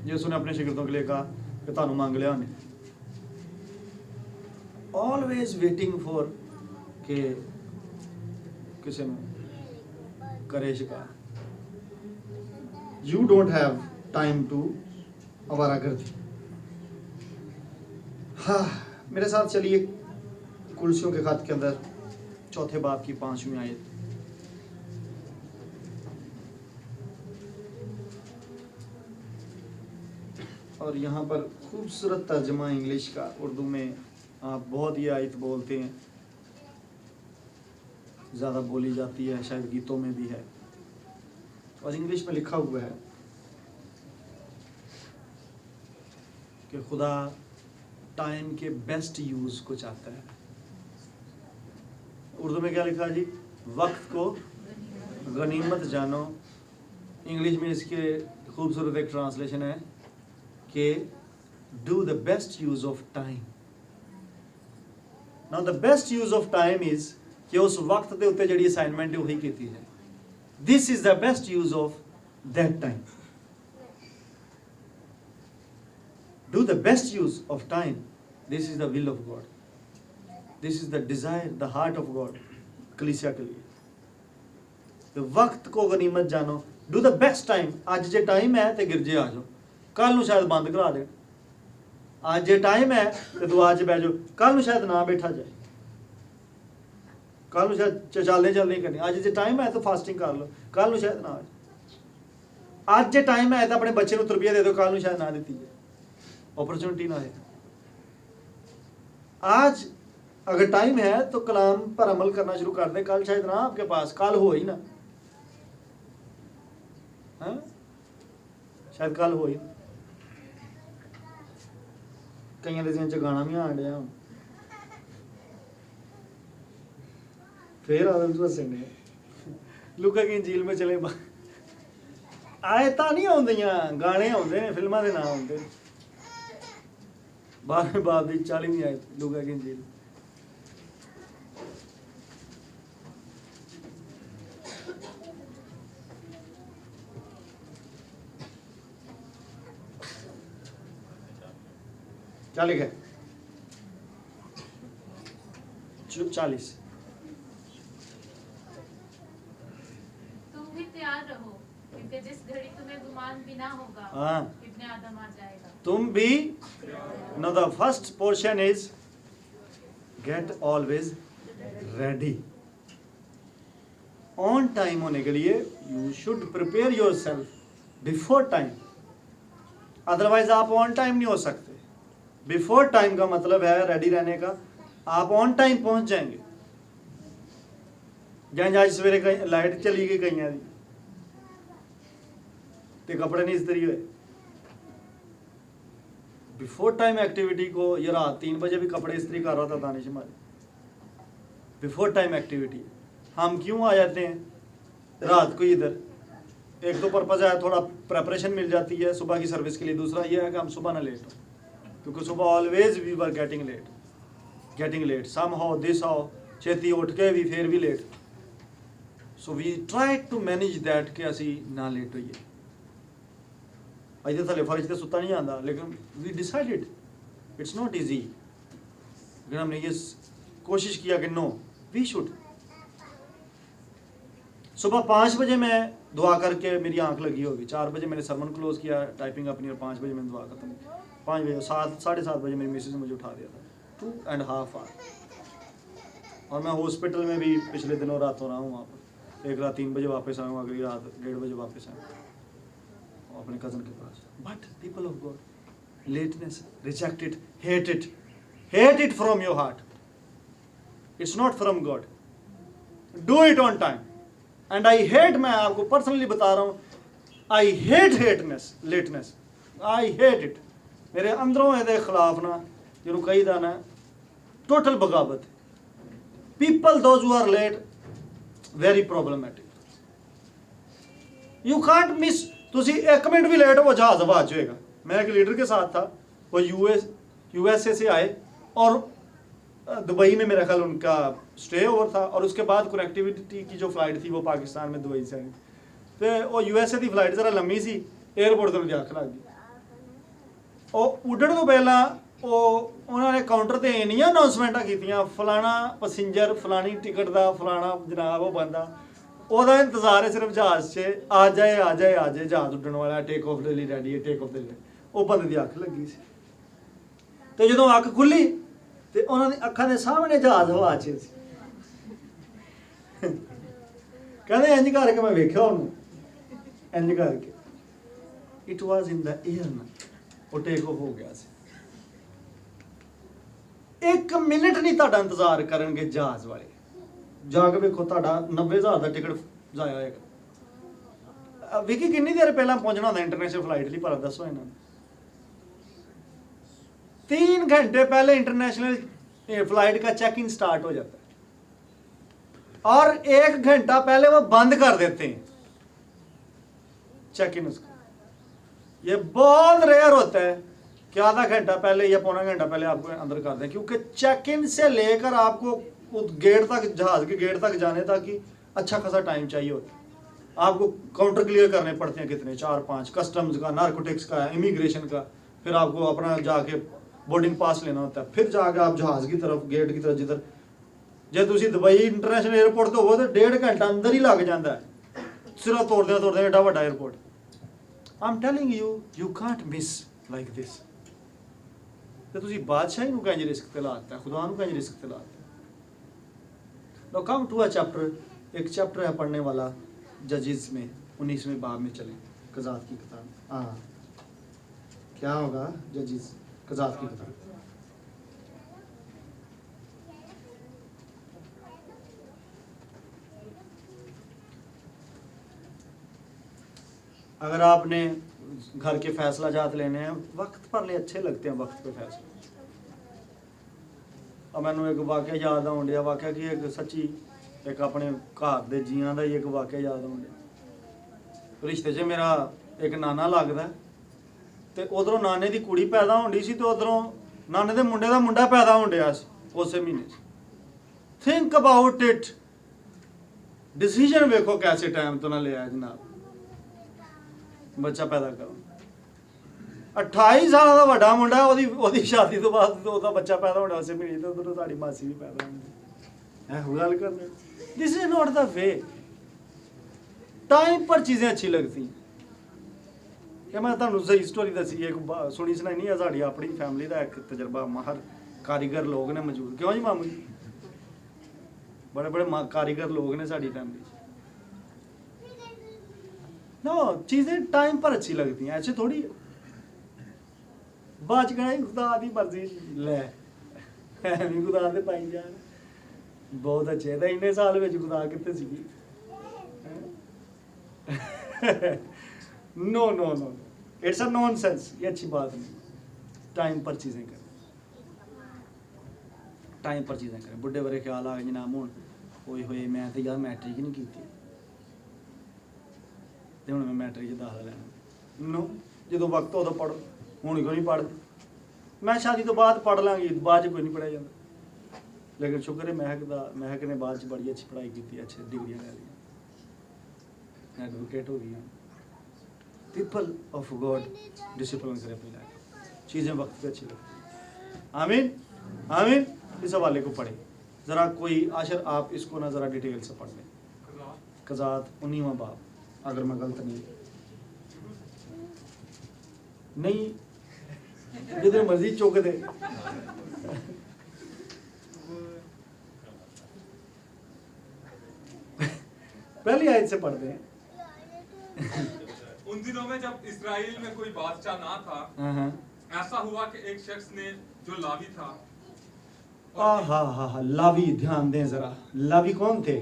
यीशु ने अपने शिगिर्दों के लिए कहा कि तुहानू मंग लिया उन्हें। ऑलवेज वेटिंग फॉर के किसी ने करे शिकार। You don't have time to आवारागर्दी। हाँ, मेरे साथ चलिए कुलसियों के खत के अंदर चौथे बाब की 5वीं आयत। और यहाँ पर खूबसूरत तर्जमा इंग्लिश का, उर्दू में आप बहुत ही आयत बोलते हैं, ज़्यादा बोली जाती है, शायद गीतों में भी है। और इंग्लिश में लिखा हुआ है कि खुदा टाइम के बेस्ट यूज़ को चाहता है। उर्दू में क्या लिखा जी? वक्त को गनीमत जानो। इंग्लिश में इसके खूबसूरत एक ट्रांसलेशन है कि do the best use of time. Now the best use of time is कि उस वक्त के उत्ते जिहड़ी असाइनमेंट है वही कीती जाए। This is the best use of that time. Do the best use of time. This is the will of God. This is the desire, the heart of God कलीसिया के लिए। तो वक्त को गनीमत जानो, डू द बेस्ट टाइम। अज जे टाइम है तो गिरजे आ जाओ, कल नूं शायद बंद करा दे। अज जे टाइम है तो दुआ च बह जाओ, कल नूं शायद ना बैठा जाए, कल नूं शायद चल नहीं करनी। अज जे टाइम है तो फास्टिंग कर लो, कल नूं शायद ना आ जाए। अज जे टाइम है तो अपने बच्चे नूं तरबियत दे दो, कल नूं शायद ना दी जाए, अपॉर्चुनिटी ना है। आज अगर टाइम है तो कलाम पर अमल करना शुरू कर दे, कल शायद ना आपके पास, कल हो ही ना। हाँ? शायद कल होई कईयां दे च गाना भी आन डिया फिर दसने लूका की इंजील में चले आयतां नहीं आउंदियां गाने आउंदे ने फिल्मां दे नाम आउंदे 12वें बाब दी 40वीं आयत लूका की इंजील क्या लिखा है 40 तुम भी तैयार रहो क्योंकि जिस घड़ी तुम्हें गुमान भी ना होगा हाँ इब्ने आदम आ जाएगा तुम भी now the first portion is get always ready on time होने के लिए you should prepare yourself before time otherwise आप on time नहीं हो सकते before time का मतलब है ready रहने का आप on time पहुंच जाएंगे जहाँ आज सवेरे लाइट चली गई कई दी ते कपड़े नहीं इस्त्री हुए बिफोर टाइम एक्टिविटी को ये रात 3 बजे भी कपड़े इस्त्री कर रहा था दानिश हमारे बिफोर टाइम एक्टिविटी हम क्यों आ जाते हैं रात को इधर एक तो पर्पज है थोड़ा प्रेपरेशन मिल जाती है सुबह की सर्विस के लिए दूसरा ये है कि हम सुबह ना लेट हो क्योंकि सुबह always we were getting late somehow this how छेती उठ के भी फिर भी late so we try to manage that कि असी ना लेट होइए अजे थले फर्ज से सुता नहीं आता लेकिन we decided it's not easy लेकिन हमने ये कोशिश किया कि नो वी शुड सुबह 5 बजे मैं दुआ करके मेरी आंख लगी होगी 4 बजे मैंने सरमन क्लोज किया टाइपिंग अपनी और 5 बजे मैंने दुआ खत्म 5 बजे 7:30 बजे मेरी मिसेज ने मुझे उठा दिया था 2.5 आवर और मैं हॉस्पिटल में भी पिछले दिनों रातों रहा हूँ वहाँ पर एक रात 3 बजे वापस आया हूँ अगली रात 1:30 बजे वापस आया अपने कजन के पास but people of God lateness reject it hate it from your heart it's not from God do it on time and I hate मैं आपको पर्सनली बता रहा हूँ I hate lateness I hate it मेरे अंदरों ये खिलाफ ना जो कही दा ना टोटल बगावत people those who are late very problematic you can't miss तुसी 1 मिनट भी लेट हो जहाज आवाज होएगा मैं एक लीडर के साथ था वो यूएसए से आए और दुबई में मेरा ख्याल उनका स्टे ओवर था और उसके बाद कनेक्टिविटी की जो फ्लाइट थी वो पाकिस्तान में दुबई से आई तो वो यूएसए की फ्लाइट जरा लंबी सी एयरपोर्ट तो मुझे अख लग गई और उड़न तो पहला उन्होंने काउंटर ते इन्नियां अनाउंसमेंटां कीतियां फलाना पैसेंजर फलानी टिकट दा फलाना जनाब वो बंदा ਉਹਦਾ इंतजार है सिर्फ जहाज से आ जाए जहाज उड्डण वाला टेक ऑफ ਦੇ ਲਈ ਰੈਡੀ ਹੈ ਟੇਕ ਆਫ ਦੇ ਲਈ ਉਹ ਬੰਦੇ ਦੀ ਅੱਖ ਲੱਗੀ ਸੀ ਤੇ ਜਦੋਂ ਅੱਖ ਖੁੱਲੀ ਤੇ ਉਹਨਾਂ ਦੀ ਅੱਖਾਂ ਦੇ ਸਾਹਮਣੇ ਜਹਾਜ਼ ਹਵਾ 'ਚ ਸੀ ਕਹਿੰਦੇ ਇੰਜ ਕਰਕੇ ਮੈਂ ਵੇਖਿਆ ਉਹਨੂੰ ਇੰਜ ਕਰਕੇ it was in the air ਨਾ ਉਹ ਟੇਕ ਆਫ ਹੋ ਗਿਆ ਸੀ 1 ਮਿੰਟ ਨਹੀਂ ਤੁਹਾਡਾ ਇੰਤਜ਼ਾਰ ਕਰਨਗੇ ਜਹਾਜ਼ ਵਾਲੇ जाके वेखो 90,000 का टिकट जाया होगा विकी कितनी देर पहला पहुंचना होता इंटरनेशनल फ्लाइट लिए पर दसो इन्होंने 3 घंटे पहले इंटरनेशनल फ्लाइट का चेक इन स्टार्ट हो जाता है और 1 घंटा पहले वो बंद कर देते हैं चेक इन उसका ये बहुत रेयर होता है कि आधा घंटा पहले या पौना घंटा पहले आपको अंदर कर दें क्योंकि चेक इन से लेकर आपको गेट तक जहाज के गेट तक जाने तक ही अच्छा खासा टाइम चाहिए होता है आपको काउंटर क्लियर करने पड़ते हैं कितने 4-5 कस्टम्स का नारकोटिक्स का इमिग्रेशन का फिर आपको अपना जाके बोर्डिंग पास लेना होता है फिर जाके आप जहाज की तरफ गेट की तरफ जिधर जे तुसी दुबई इंटरनेशनल एयरपोर्ट तो हो तो 1.5 घंटा अंदर ही लग जाता है सिर्फ तोड़ते एडा बड़ा airport I am telling you can't miss like this तो तुसी बादशाही नूं कंज रिस्क ते लाता है खुदा नूं कंज रिस्क ते लाता है Now come to a chapter, एक चैप्टर है पढ़ने वाला जजिस में 19वें बाब में चले कज़ात की किताब क्या होगा जजिस कज़ात की किताब अगर आपने घर के फैसला जात लेने हैं, वक्त पर ले अच्छे लगते हैं वक्त पे फैसले। अब मैनू एक वाक्य याद आउन डिया, वाक्य कि एक सच्ची एक अपने घर दे जियां दा ही एक वाक्य याद आउन डिया। रिश्ते 'च मेरा एक नाना लगदा ते उधरों नाने दी कुड़ी पैदा होंदी सी ते उधरों नाने दे मुंडे दा मुंडा पैदा होण डिया सी उसे महीने 'ਚ। थिंक अबाउट इट, डिसीजन वेखो कैसे टाइम तो ना लिया जनाब, बच्चा पैदा करो। 28 साल का वड्डा मुंडा, ओदी शादी तो बाद ओदा बच्चा पैदा होने उसे महीने, तो उधरों साडी मासी भी पैदा होंदी है। गल करने, this is not the way. Time पर चीज़ें अच्छी लगती हैं। कि मैं तुहानू सही स्टोरी दसी, एक सुनी सुनाई नहीं है, साड़ी अपनी फैमिली का एक तजर्बा। माहर कारीगर लोग ने मौजूद, क्यों जी मामू जी, बड़े बड़े कारीगर लोग ने साड़ी फैमिली। नो, चीज़ें टाइम पर अच्छी लगती हैं, ऐसे थोड़ी है। बाद कहना खुदा दी मर्जी लै खुदा दे पाई जान, बहुत अच्छे तो इन्ने साल में खुदा कितने सी। No no no, it's a nonsense, ये अच्छी बात नहीं। टाइम पर चीज़ें करें, टाइम पर चीज़ें करें। बुढ़े बड़े ख्याल आ गए जनाब हूँ होए होए मैं तो यार मैट्रिक ही नहीं की, तो हूँ मैं मैट्रिक दाखला लैना। नो, जो वक्त उदों पढ़ो, हूँ क्यों नहीं पढ़। मैं शादी तो बाद पढ़ लाँगी, बाद कोई नहीं पढ़िया जाता। लेकिन शुक्र है महक ने बाद बड़ी अच्छी पढ़ाई की, अच्छी डिग्रियाँ लै ली, एडवोकेट हो गई। पीपल ऑफ गॉड डिसिप्लिन करें अपनी लाइफ, चीज़ें वक्त पे अच्छी लगती। आमीन आमीन। इस हवाले को पढ़े ज़रा, कोई आशर आप इसको ना ज़रा डिटेल से पढ़ लें। कज़ात 19वां बाब, अगर मैं गलत नहीं जिधर मर्जी चौक दे। पहली आयत से पढ़ते हैं। उन दिनों में जब इस्राएल में कोई बादशाह ना था, ऐसा हुआ कि एक शख्स ने जो लावी था। हा, लावी, ध्यान दें जरा, लावी कौन थे?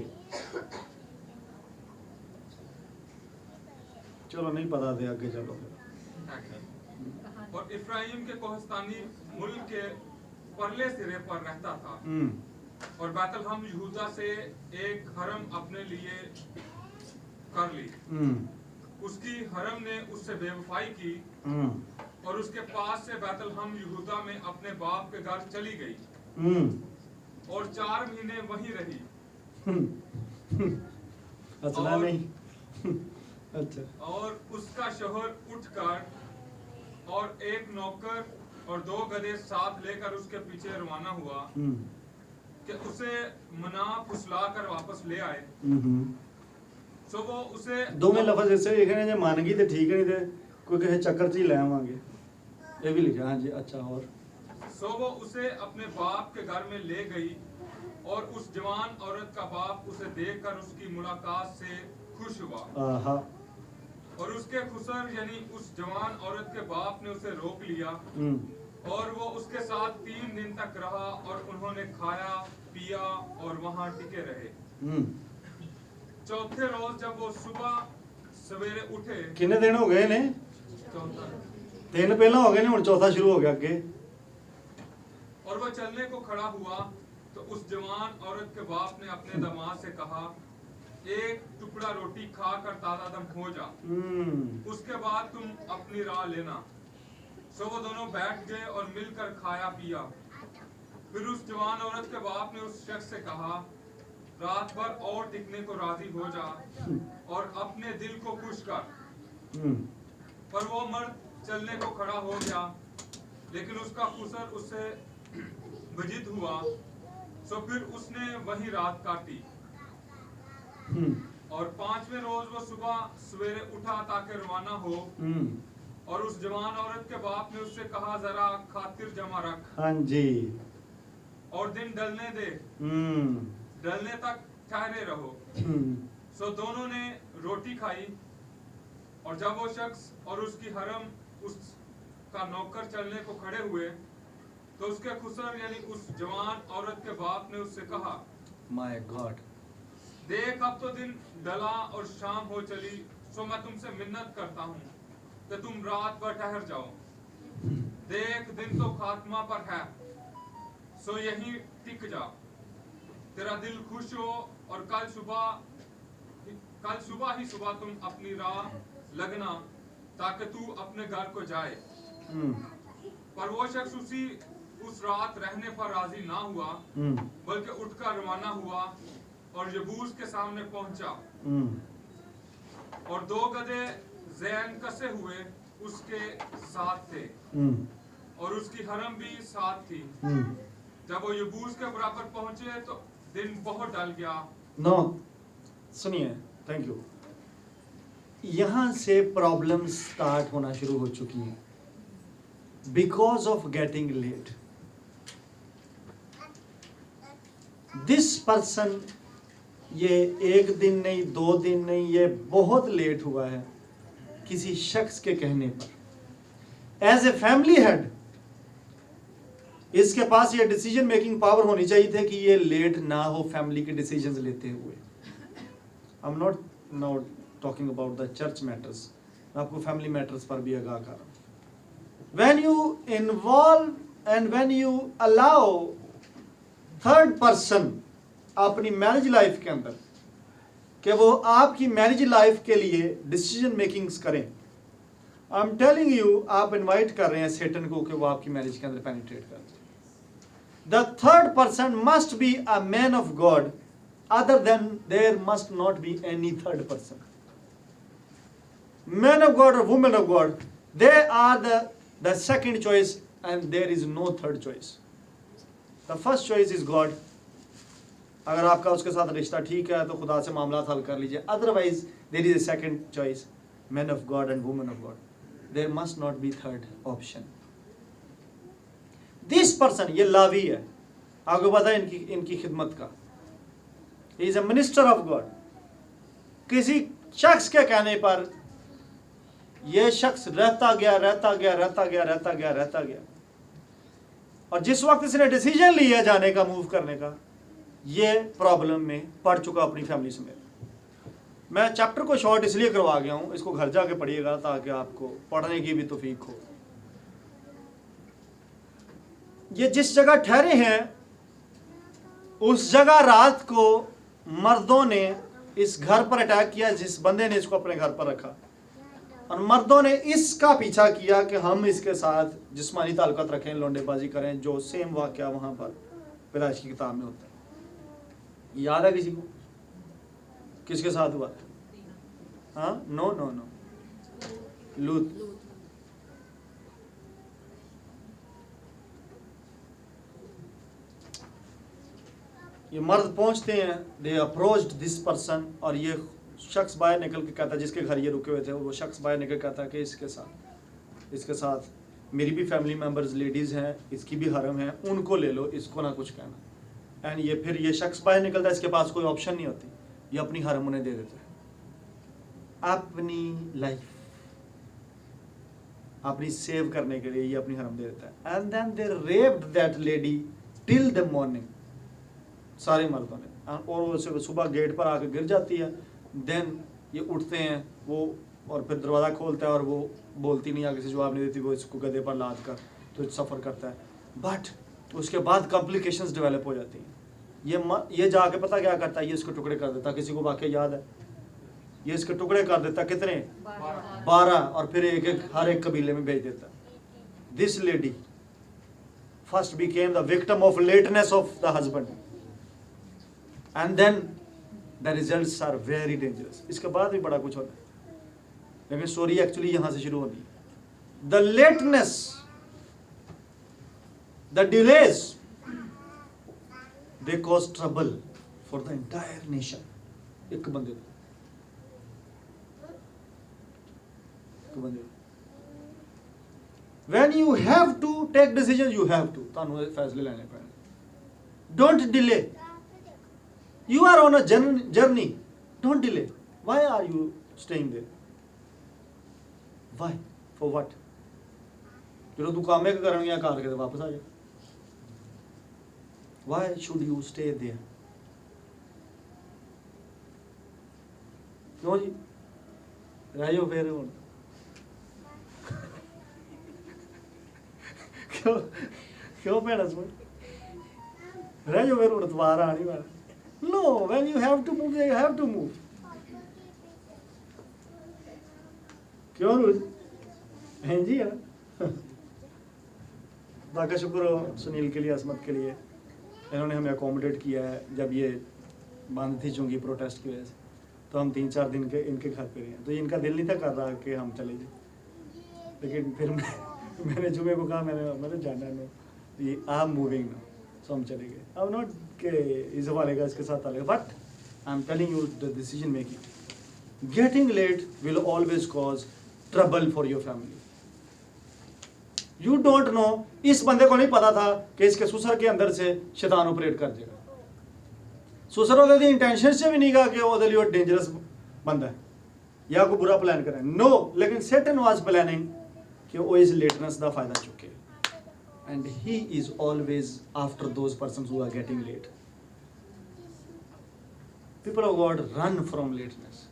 चलो नहीं पता थे, आगे चलो। और इफ्राइम के कोहस्तानी मुल्क के परले सिरे पर रहता था, और बैतलहम यहूदा से एक हरम अपने लिए कर ली। उसकी हरम ने उससे बेवफाई की और उसके पास से बैतलहम यहूदा में अपने बाप के घर चली गई और 4 महीने वहीं रही। और, नहीं अच्छा। और उसका शोहर उठकर और एक नौकर और 2 गधे साथ लेकर उसके पीछे रवाना हुआ कि उसे मना फुसला कर वापस ले आए। सो वो उसे दो में लफ्ज ऐसे लिखे हैं, जो मान गई तो ठीक है, नहीं तो कोई कहे चक्कर च ही ले आवांगे, ये भी लिखा। हाँ जी, अच्छा। और सो वो उसे अपने बाप के घर में ले गई और उस जवान औरत का बाप उसे देखकर उसकी मुलाकात से खुश हुआ। और उसके खुसर यानी उस जवान औरत के बाप ने उसे रोक लिया और वो उसके साथ 3 दिन तक रहा और उन्होंने खाया पिया और वहां टिके रहे। चौथे रोज जब वो सुबह सवेरे उठे, कितने दिन हो गए ने? चौथा। 3 पहला हो गए ने, और चौथा शुरू हो गया आगे। और वो चलने को खड़ा हुआ तो उस जवान औरत के बाप ने अपने दामाद से कहा, एक टुकड़ा रोटी खाकर ताजा दम हो जा, उसके बाद तुम अपनी राह लेना। सो वो दोनों बैठ गए और मिलकर खाया पिया। फिर उस जवान औरत के बाप ने उस शख्स से कहा, रात भर और टिकने को राजी हो जा और अपने दिल को खुश कर। पर वो मर्द चलने को खड़ा हो गया, लेकिन उसका खुसर उससे बजिद हुआ। सो फिर उसने वही रात काटी। और 5वें रोज वो सुबह सवेरे उठा ताकि रवाना हो। और उस जवान औरत के बाप ने उससे कहा, जरा खातिर जमा रख। हाँ जी। और दिन ढलने दे, ढलने तक ठहरे रहो। सो दोनों ने रोटी खाई। और जब वो शख्स और उसकी हरम उसका नौकर चलने को खड़े हुए तो उसके खुसर यानी उस जवान औरत के बाप ने उससे कहा, माय गॉड, देख अब तो दिन ढला और शाम हो चली, सो मैं तुमसे मिन्नत करता हूँ, तो तुम रात भर ठहर जाओ। देख दिन तो खात्मा पर है, सो यहीं टिक जा। तेरा दिल खुश हो और कल सुबह ही सुबह तुम अपनी राह लगना, ताकि तू अपने घर को जाए। पर वो शख्स उस रात रहने पर राजी ना हुआ, बल्कि उठकर रवाना हुआ और यबूस के सामने पहुंचा। और 2 गधे जैन कसे हुए उसके साथ थे, और उसकी हरम भी साथ थी। जब वो यबूस के बराबर पहुंचे तो दिन बहुत ढल गया। नो, सुनिए, थैंक यू। यहां से प्रॉब्लम स्टार्ट होना शुरू हो चुकी है, because of getting late. This person, ये 1 दिन नहीं, 2 दिन नहीं, ये बहुत लेट हुआ है किसी शख्स के कहने पर। एज ए फैमिली हेड इसके पास ये डिसीजन मेकिंग पावर होनी चाहिए थी कि ये लेट ना हो फैमिली के डिसीजंस लेते हुए। आई am not now talking about the church matters, मैं आपको फैमिली मैटर्स पर भी आगाह कर रहा हूं। When you involve and when you allow third person अपनी मैरिज लाइफ के अंदर कि वो आपकी मैरिज लाइफ के लिए डिसीजन मेकिंग्स करें, आई एम टेलिंग यू, आप इनवाइट कर रहे हैं सेटन को कि वो आपकी मैरिज के अंदर पेनिट्रेट कर। The third person must be a man of God, other than there must not be any third person. Man of God or woman of God, they are the second choice, and there is no third choice. The first choice is God. अगर आपका उसके साथ रिश्ता ठीक है तो खुदा से मामला हल कर लीजिए, otherwise there is a second choice, man of God and woman of God. There must not be third option. This person, ये लावी है, आपको पता है इनकी खिदमत का, ही is a minister of God. किसी शख्स के कहने पर यह शख्स रहता गया, और जिस वक्त इसने डिसीजन लिया जाने का, मूव करने का, ये प्रॉब्लम में पड़ चुका अपनी फैमिली समेत। मैं चैप्टर को शॉर्ट इसलिए करवा गया हूं, इसको घर जाके पढ़िएगा ताकि आपको पढ़ने की भी तौफीक हो। ये जिस जगह ठहरे हैं उस जगह रात को मर्दों ने इस घर पर अटैक किया, जिस बंदे ने इसको अपने घर पर रखा, और मर्दों ने इसका पीछा किया कि हम इसके साथ जिस्मानी ताल्लुकात रखें, लौंडेबाजी करें, जो सेम वाकया वहां पर पैदाइश की किताब में होता है। याद है किसी को? किसके साथ हुआ? हाँ, नो, लूत। ये मर्द पहुंचते हैं, दे अप्रोच्ड दिस पर्सन, और ये शख्स बाहर निकल के कहता है, जिसके घर ये रुके हुए थे, वो शख्स बाहर निकल कहता है कि इसके साथ मेरी भी फैमिली मेंबर्स लेडीज़ हैं, इसकी भी हरम है, उनको ले लो, इसको ना कुछ कहना। एंड फिर ये शख्स बाहर निकलता है, इसके पास कोई ऑप्शन नहीं होती, ये अपनी हरम उन्हें दे देता है, अपनी लाइफ अपनी सेव करने के लिए ये अपनी हरम दे देता है। And then they raped that lady till the morning, सारे मर्दों ने, और वो सुबह गेट पर आकर गिर जाती है। देन ये उठते हैं वो, और फिर दरवाज़ा खोलता है, और वो बोलती नहीं, आगे से जवाब नहीं देती, वो इसको गधे पर लाद कर तो सफ़र करता है। बट उसके बाद कॉम्प्लिकेशंस डेवलप हो जाती हैं। ये जाके पता क्या करता है, ये इसको टुकड़े कर देता, किसी को वाकई याद है, ये इसके टुकड़े कर देता, कितने? 12, और फिर हर एक कबीले में भेज देता। This lady first became the victim of lateness of the husband, and then the results are very dangerous. इसके बाद भी बड़ा कुछ होता है, लेकिन स्टोरी एक्चुअली यहां से शुरू होती है। The lateness, the delays, they cause trouble for the entire nation. एक बंदे when you have to take decisions, you have to, ਤੁਹਾਨੂੰ फैसले लेने पड़ेंगे। Don't delay. You are on a journey. Don't delay. Why are you staying there? Why? For what? जो तू काम में करने या कार के वापस आ जा। Why should you stay there? क्यों जी? रहियो फिर क्यों क्यों भैन सुन रह जाओ फिर उतवार आने वाला। No, when you have to move you have to move. क्यों रोज हैं जी है ना। का शुक्र हो सुनील के लिए, असमत के लिए, इन्होंने हमें अकोमोडेट किया है। जब ये बंद थी चूँकि प्रोटेस्ट की वजह से, तो हम 3-4 दिन के इनके घर पे रहे हैं। तो इनका दिल नहीं था कर रहा कि हम चले जाए, लेकिन फिर मैंने जुमे को कहा मैंने जाना है, ये आई एम मूविंग ना, सो हम चले गए। अब नॉट के इस हवाले का इसके साथ आलेगा, but I am telling you the decision making. Getting late will always cause trouble for your family. You don't know, इस बंदे को नहीं पता था कि इसके ससुर के अंदर से शैतान ऑपरेट कर जाएगा। ससुर वाले इंटेंशन से भी नहीं कहा कि वो लिए डेंजरस बंदा है या कोई बुरा प्लान करे, नो, लेकिन सैटन वाज प्लानिंग कि वो इस लेटनेस का फायदा चुके, and he is always after those persons who are getting late. People of God, run from lateness,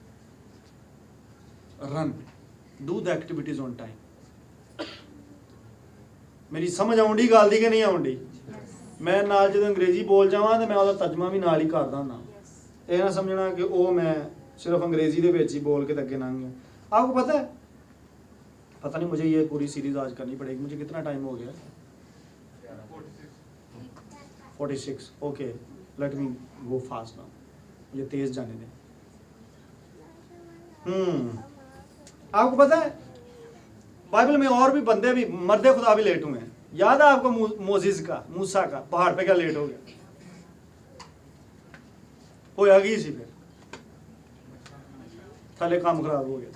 run, do the activities on time. मेरी समझ आउंडी गल दी कि नहीं आउंडी? मैं नाल जो अंग्रेजी बोल जावां तो मैं ਉਹਦਾ तर्जमा भी नाल ही करदा हुंदा। ਇਹ ना समझना कि ਉਹ मैं सिर्फ अंग्रेजी ਦੇ ਵਿੱਚ ही बोल के तक लंघ गया। आपको पता है, पता नहीं, मुझे ये पूरी सीरीज आज करनी पड़ेगी। मुझे कितना टाइम हो गया? 46। ओके, लेट मी गो फास्ट नाउ, ये तेज जाने दें। आपको पता है बाइबल में और भी बंदे भी, मर्दे खुदा भी लेट हुए हैं। याद है आपको मोजिस का, मूसा का, पहाड़ पे क्या लेट हो गया, हो गई सी, फिर थले काम खराब हो गया।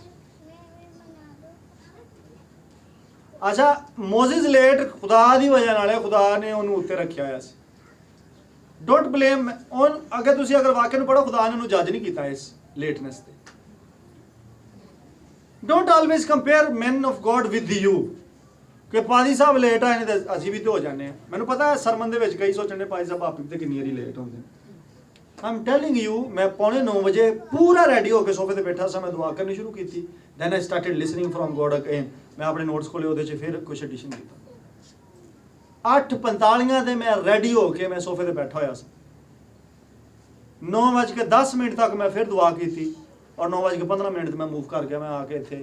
अच्छा, मोजिस लेट खुदा दी वजह नाल है, खुदा ने उन्हें उत्ते रखा होया सी। डोंट ब्लेम ऑन, अगर तुसी अगर वाकई पढ़ो, खुदा ने उन्हें जज नहीं किया इस लेटनेस ते। Don't always compare man of God with you कि पाजी साहब लेट आए ने असीं भी तो हो जाने। मैंने पता है सरमन दे विच कई सोचने पाजी साहब आप कितनी बारी लेट होंगे। आई एम टेलिंग यू, मैं 8:45 बजे पूरा रेडी होकर सोफे ते बैठा सा, मैं दुआ करनी शुरू की थी। Then I started listening from God again. मैं अपने नोट्स खोले, ਉਹਦੇ ਚ फिर कुछ एडिशन किया। 8:45 ਤੇ मैं रेडी होके मैं सोफे ते बैठा होया सा। 9:10 तक मैं फिर दुआ की थी, और 9:15 मैं मूव कर गया। मैं आके इत्थे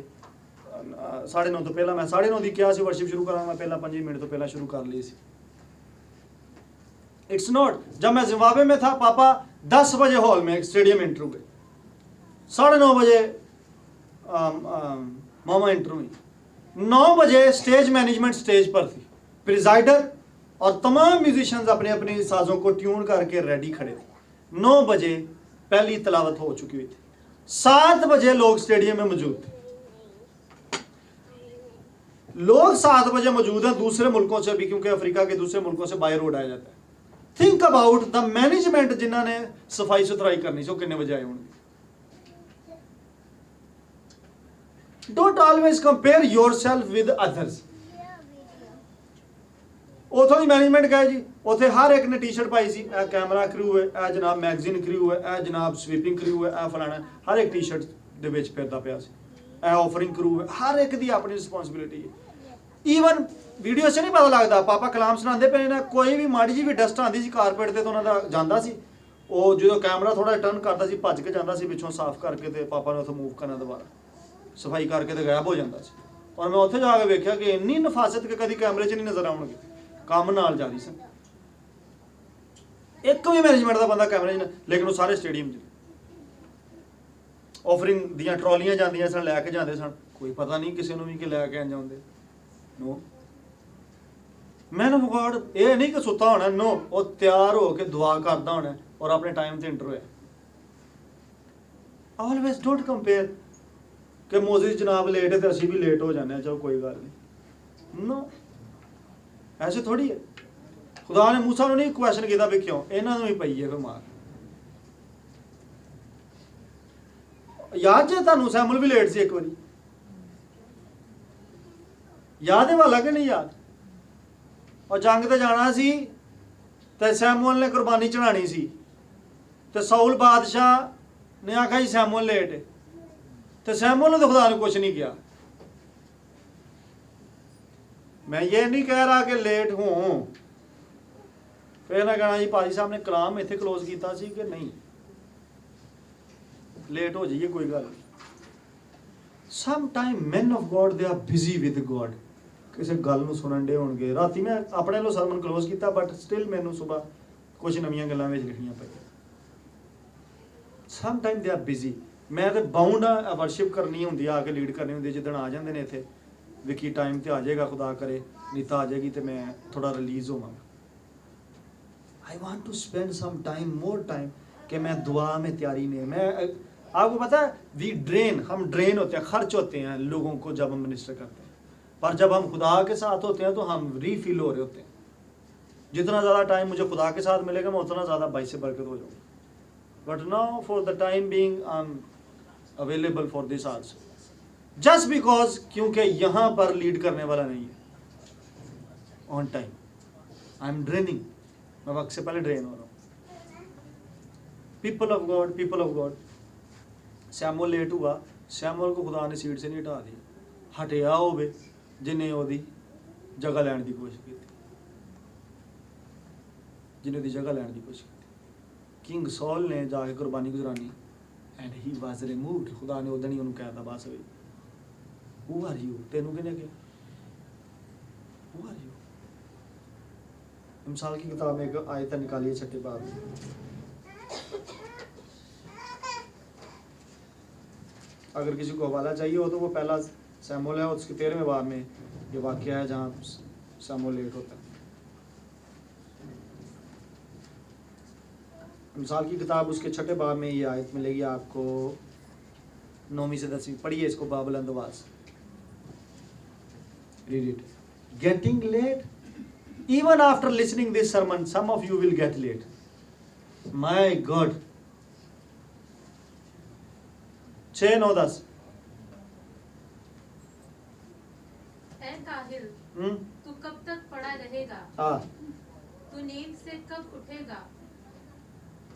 9:30 तो पहला, मैं 9:30 की क्या सी वर्शिप शुरू करा, मैं पहला 5 मिनट तो पहला शुरू कर ली सी। इट्स नॉट, जब मैं जिम्बाब्वे में था, पापा 10 बजे हॉल में स्टेडियम इंटरव्यू गए, 9:30 बजे मामा इंटरव्यू हुई, 9 बजे स्टेज मैनेजमेंट स्टेज पर थी, प्रिजाइडर और तमाम म्यूजिशियंस अपने अपनी साजों को ट्यून करके रेडी खड़े थे। 9 बजे पहली तलावत हो चुकी हुई थी, 7 बजे लोग स्टेडियम में मौजूद थे। लोग 7 बजे मौजूद हैं दूसरे मुल्कों से भी, क्योंकि अफ्रीका के दूसरे मुल्कों से बाय रोड आया जाता है। थिंक अबाउट द मैनेजमेंट जिन्होंने सफाई सुथराई करनी से, कितने बजे आए होंगे। Don't always compare yourself with others. उथों की मैनेजमेंट गए जी, उथे हर एक ने टी शर्ट पाई सी, ए कैमरा क्रू है, ए जनाब मैगजीन क्रू है, ए जनाब स्वीपिंग क्रू है, ए फलाना, हर एक टी शर्ट दे विच फिरदा पिया सी, ए ऑफरिंग क्रू है, हर एक दी अपनी रिस्पॉन्सिबिलिटी है। ईवन वीडियो से नहीं पता लगता, पापा कलाम सुनाते पे ना, कोई भी माड़ी जी भी डस्ट आती सी कारपेट ते, तो उन्होंने जाता सी, वो जो कैमरा थोड़ा टर्न करता सी, भज के जाता सी पिछों साफ करके, ते पापा ने उसे मूव करना दोबारा सफाई करके तो गायब हो जाता सी। और मैं उत्थे जाके वेख्या कि इन्नी नफासत के कभी कैमरे च नहीं नजर आउणगे, काम नाल जारी सी। एक भी मैनेजमेंट का बंदा कैमरे च, लेकिन वो सारे स्टेडियम च ऑफरिंग दियां ट्रॉलियां जांदियां सन, लैके जाते सन, कोई पता नहीं किसी भी कि लैके आए जाते। नो, मैन ऑफ गॉड ये नहीं कि सुता होना, नो, वो तैयार होकर दुआ करता होना और अपने टाइम से इंटर होया। ऑलवेज डोंट कंपेयर कि मोजिस जनाब लेट है तो असी भी लेट हो जाने, चलो कोई गल नहीं। नो, ऐसे थोड़ी है। खुदा ने मूसा नहीं क्वेश्चन किया भी क्यों, इन्होंने भी पई है बीमार। याद है तुहानू सैमुअल भी लेट से एक बारी, याद है वाला कि नहीं याद? और जंग ते जाना सी ते सैमुअल ने कुर्बानी चढ़ानी सी, ते साउल बादशाह ने आखा जी सैमुअल लेट है, तो सैमुअल ने तो खुदा ने कुछ नहीं किया। मैं ये नहीं कह रहा कि लेट हूं, फिर ना कहना जी भाजी साहब ने कलाम इत्थे क्लोज किया सी कि नहीं, लेट हो जाइए कोई गल नहीं। Some time man of God they are busy with God, किसी गल नूं सुनन दे होणगे। राती मैं अपने लो सरमन क्लोज किया बट स्टिल मैनू सुबह कुछ नवीं गल्लां विच लिखियां पईयां। Some time they are busy, मैं तो बाउंड आ वर्शिप करनी होंदी, आके लीड करनी होंदी, जिदन आ जाते हैं इत्थे विकी टाइम तो आ जाएगा, खुदा करे नहीं तो आ जाएगी तो मैं थोड़ा रिलीज होवांगा। I want to spend some time, more time, कि मैं दुआ में तैयारी में, मैं आपको पता है हम ड्रेन होते हैं, खर्च होते हैं लोगों को जब हम मिनिस्टर करते हैं, पर जब हम खुदा के साथ होते हैं तो हम रीफिल हो रहे होते हैं। जितना ज़्यादा टाइम मुझे खुदा के साथ मिलेगा मैं उतना ज़्यादा भाई से बरकत हो जाऊँगा। But now for the time being I am available for this also, just because क्योंकि यहाँ पर लीड करने वाला नहीं है on time. I am draining, मैं वक्त से पहले ड्रेन हो रहा हूँ। People of God, Samuel late हुआ, सैमुअल को खुदा ने सीट से नहीं हटा दिया, हटिया होवे जिन्हें ओदी जगह लैण की कोशिश की, जिन्हें ओदी जगह लैण की कोशिश की। किंग सॉल ने जाके कुर्बानी गुजरानी एंड ही वाज रिमूव्ड, खुदा ने उदण ही उन्होंने कहता बस भाई हू आर यू, तेनू किने कहा हू आर यू। मिसाल की किताब में एक आयत निकालिए 6 बाब में, अगर किसी को हवाला चाहिए हो तो वो पहला सैमुअल है, उसके 13वें बाब में ये वाक़या है जहाँ सैमुअल लेट होता है। मिसाल की किताब उसके 6 बाब में ये आयत मिलेगी आपको 9वीं से 10वीं, पढ़िए इसको बाबुलंद आवाज़, read it. Getting late, even after listening this sermon some of you will get late, my God। 6, 9, 10। ऐ काहिल, तू कब तक पड़ा रहेगा? हाँ, तू नींद से कब उठेगा?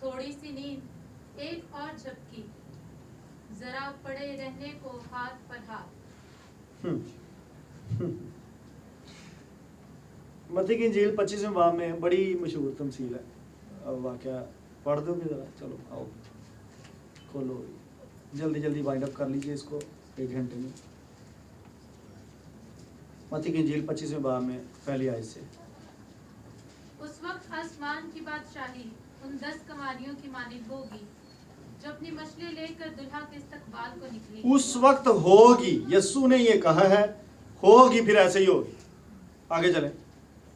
थोड़ी सी नींद, एक और झपकी, जरा पड़े रहने को हाथ पर हाथ। मत्ती की इंजील 25वें बाब में बड़ी मशहूर तमसील है, अब वाक़या पढ़ दोगे ज़रा, चलो आओ खोलो, जल्दी जल्दी वाइंड अप कर लीजिए इसको 1 घंटे में। मत्ती की इंजील 25वें बाब में पहली आयत से। उस वक्त आसमान की बादशाही उन 10 कमारियों की मानिंद होगी जो अपनी मछली लेकर दुल्हा के इस्तकबाल को निकली। उस वक्त होगी, यस्सु ने ये कहा है, होगी, फिर ऐसे ही होगी। आगे चलें।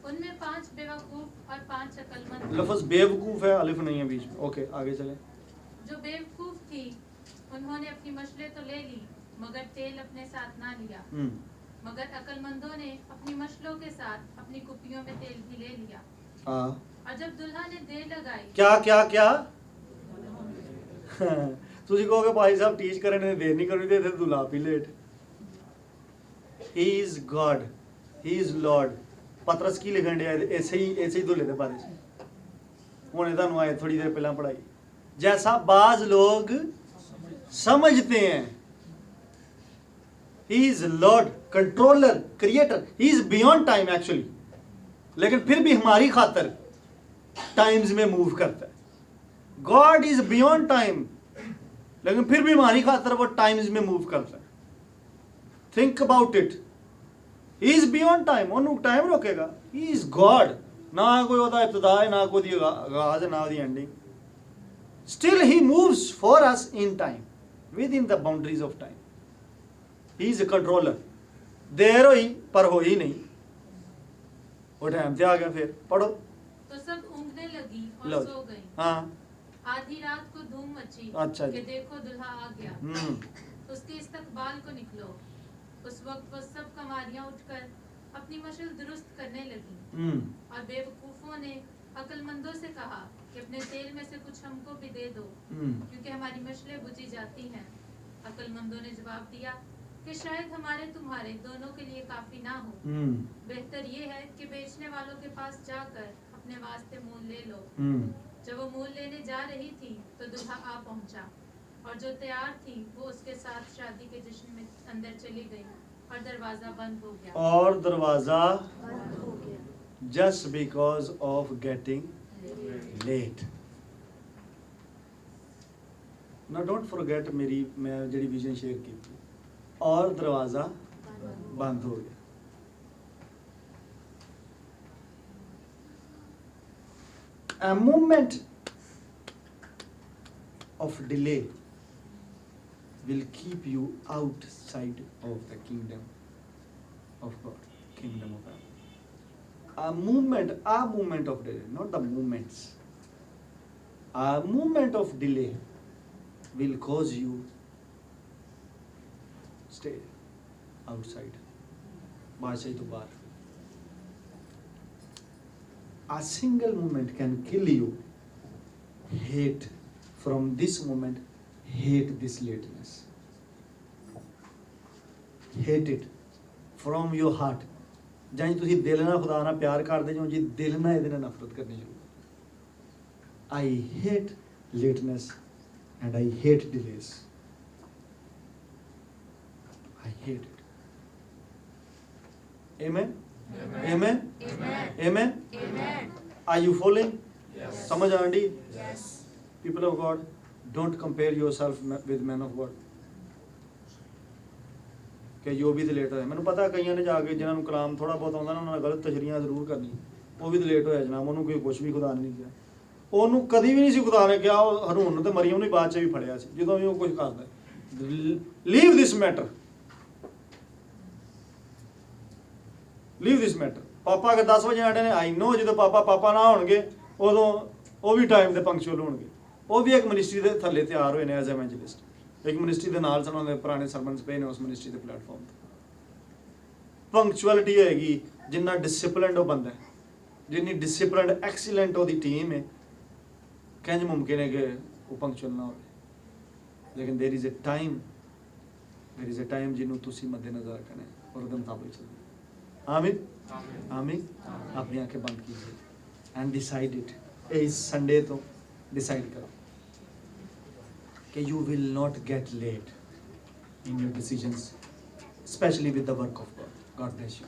उनमें 5 बेवकूफ और 5 अक्लमंद। लफ्ज़ बेवकूफ है, अलिफ नहीं है बीच में। ओके, आगे चलें। जो बेवकूफ थी उन्होंने अपनी मछली तो ले ली मगर तेल अपने साथ ना लिया, मगर अक्लमंदों ने अपनी मछलों के साथ अपनी कुप्पियों में तेल भी ले लिया। हाँ, और जब दुल्हा ने देर लगाई, क्या क्या क्या तुझे कहोगे भाई साहब टीच करने ने देर नहीं करनी, थे दुल्हा भी late. He is God, he is Lord. पतरस की लिखन दिया ऐसे ही दुल्हे दे बारे से हुणे तुहानू आए थोड़ी देर पहला पढ़ाई, जैसा बाज लोग समझते हैं। ही is Lord, controller, creator, he is beyond time actually, लेकिन फिर भी हमारी खातर टाइम्स में मूव करता है। गॉड इज बियॉन्ड टाइम, लेकिन फिर भी हमारी खातर वो टाइम्स में मूव करता है। Think about it, he is beyond time, उन्होंने टाइम रोकेगा। ही इज गॉड, ना कोई ओदा इब्तिदा है, ना कोई आगाज है, ना ओदी ending. Still he moves for us in time, within the boundaries of time. He is a controller. देर हुई पर हो ही नहीं, वो टाइम से आ गया। फिर पढ़ो। तो सब ऊँघने लगी लो। और सो गई। हाँ, आधी रात को धूम मची अच्छा कि जी। देखो दुल्हा आ गया, उसके इस्तकबाल को निकलो। उस वक्त वो सब कमारियां उठकर अपनी मशल दुरुस्त करने लगी। और बेवकूफों ने अक्लमंदों से कहा कि अपने तेल में से कुछ हमको भी दे दो, क्योंकि हमारी मशलें बुझी जाती हैं। अक्लमंदों ने जवाब दिया कि शायद हमारे तुम्हारे दोनों के लिए काफी ना हो। बेहतर ये है कि बेचने वालों के पास जाकर अपने वास्ते मूल ले लो। जब वो मूल लेने जा रही थी तो दुल्हा आ पहुंचा, और जो तैयार थी वो उसके साथ शादी के जश्न में अंदर चली गई। और दरवाजा बंद हो गया और दरवाजा बंद हो गया just because of getting late. Now don't forget मेरी मैं ਜਿਹੜੀ विजन शेयर की थी और दरवाजा बंद हो गया. A moment of delay will keep you outside of the kingdom of God, kingdom of heaven. A moment of delay, not the moments. A moment of delay will cause you stay outside. बादशाही तो बाहर. A single moment can kill you. Hate from this moment. Hate this lateness. Hate it from your heart. ਜਾਂ ਜੀ ਤੁਸੀਂ ਦਿਲ ਨਾਲ ਖੁਦਾ ਨਾਲ ਪਿਆਰ ਕਰਦੇ ਜੋ ਜੀ ਦਿਲ ਨਾਲ ਇਹਦੇ ਨਾਲ ਨਫ਼ਰਤ ਕਰਨੀ ਸ਼ੁਰੂ. I hate lateness and I hate delays. I hate it. Amen? Amen? Amen? Amen. Are you following? Yes. समझ आंडी? Yes. People of God, don't compare yourself with men of God. ਕਿ ਜੋ ਵੀ ਲੇਟ ਹੋਇਆ. ਮੈਨੂੰ ਪਤਾ ਕਈਆਂ ਨੇ ਜਾ ਕੇ ਜਿਨ੍ਹਾਂ ਨੂੰ ਕਲਾਮ ਥੋੜਾ ਬਹੁਤ ਆਉਂਦਾ ਨਾ ਉਹਨਾਂ ਨਾਲ ਗਲਤ ਤਸ਼ਰੀਹਾਂ ਜ਼ਰੂਰ ਕਰਨੀ. ਉਹ ਵੀ ਲੇਟ ਹੋਇਆ ਜਨਾਬ, ਉਹਨੂੰ ਕੋਈ ਕੁਝ ਵੀ ਖੁਦਾ ਨੇ ਨਹੀਂ ਕਿਹਾ. ਉਹਨੂੰ ਕਦੀ ਵੀ ਨਹੀਂ ਸੀ ਖੁਦਾ ਨੇ ਕਿਹਾ. ਉਹ ਹਰੂਨ ਤੇ ਮਰੀਮ ਨੂੰ ਬਾਅਦ 'ਚ ਵੀ ਫੜਿਆ ਸੀ ਜਦੋਂ ਵੀ ਉਹ ਕੁਝ ਕਰਦਾ. Leave this matter. Leave this matter. ਪਾਪਾ ਅਗਰ 10 ਵਜੇ ਆਣੇ ਨੇ, ਆਈ ਨੋ ਜਦੋਂ ਪਾਪਾ ਨਾ ਹੋਣਗੇ ਉਦੋਂ ਉਹ ਵੀ ਟਾਈਮ ਦੇ ਪੰਕਚੁਅਲ ਹੋਣਗੇ. ਉਹ ਵੀ ਇੱਕ ਮਿਨਿਸਟਰੀ ਦੇ ਥੱਲੇ ਤਿਆਰ ਹੋਏ ਨੇ ਐਜ਼ ਐਵੈਂਜਲਿਸਟ. ਇੱਕ ਮਿਨਿਸਟਰੀ ਦੇ ਨਾਲ ਉਹਨਾਂ ਦੇ ਪੁਰਾਣੇ ਸਰਮਨਸ ਪਏ ਨੇ ਉਸ ਮਿਨਿਸਟਰੀ ਦੇ ਪਲੇਟਫਾਰਮ ਤੇ. ਪੰਕਚੁਅਲਿਟੀ ਹੋਏਗੀ. ਜਿੰਨਾ ਡਿਸਿਪਲਿਨਡ ਉਹ ਬੰਦਾ ਹੈ, ਜਿੰਨੀ ਡਿਸਿਪਲਿਨਡ ਐਕਸੀਲੈਂਟ ਉਹਦੀ ਟੀਮ ਹੈ, ਕਿੰਜ ਮੁਮਕਿਨ ਹੈ ਕਿ ਉਹ ਪੰਕਚੁਅਲ ਨਾ ਹੋਵੇ. ਲੇਕਿਨ ਦੇਰ ਇਜ਼ ਅ ਟਾਈਮ ਜਿਹਨੂੰ ਤੁਸੀਂ ਮੱਦੇਨਜ਼ਰ ਰੱਖਣਾ ਹੈ ਔਰ ਉਹਦੇ ਮੁਤਾਬਿਕ ਚੱਲਣਾ. ਆਮੀਨ ਆਮੀਨ. ਆਪਣੀ ਅੱਖਾਂ ਬੰਦ ਕੀਜੀਏ ਐਂਡ ਡਿਸਾਈਡ ਇਟ. ਇਸ ਸੰਡੇ ਤੋਂ ਡਿਸਾਈਡ ਕਰੋ कि you will not get late in your decisions, especially with the work of God. God bless you.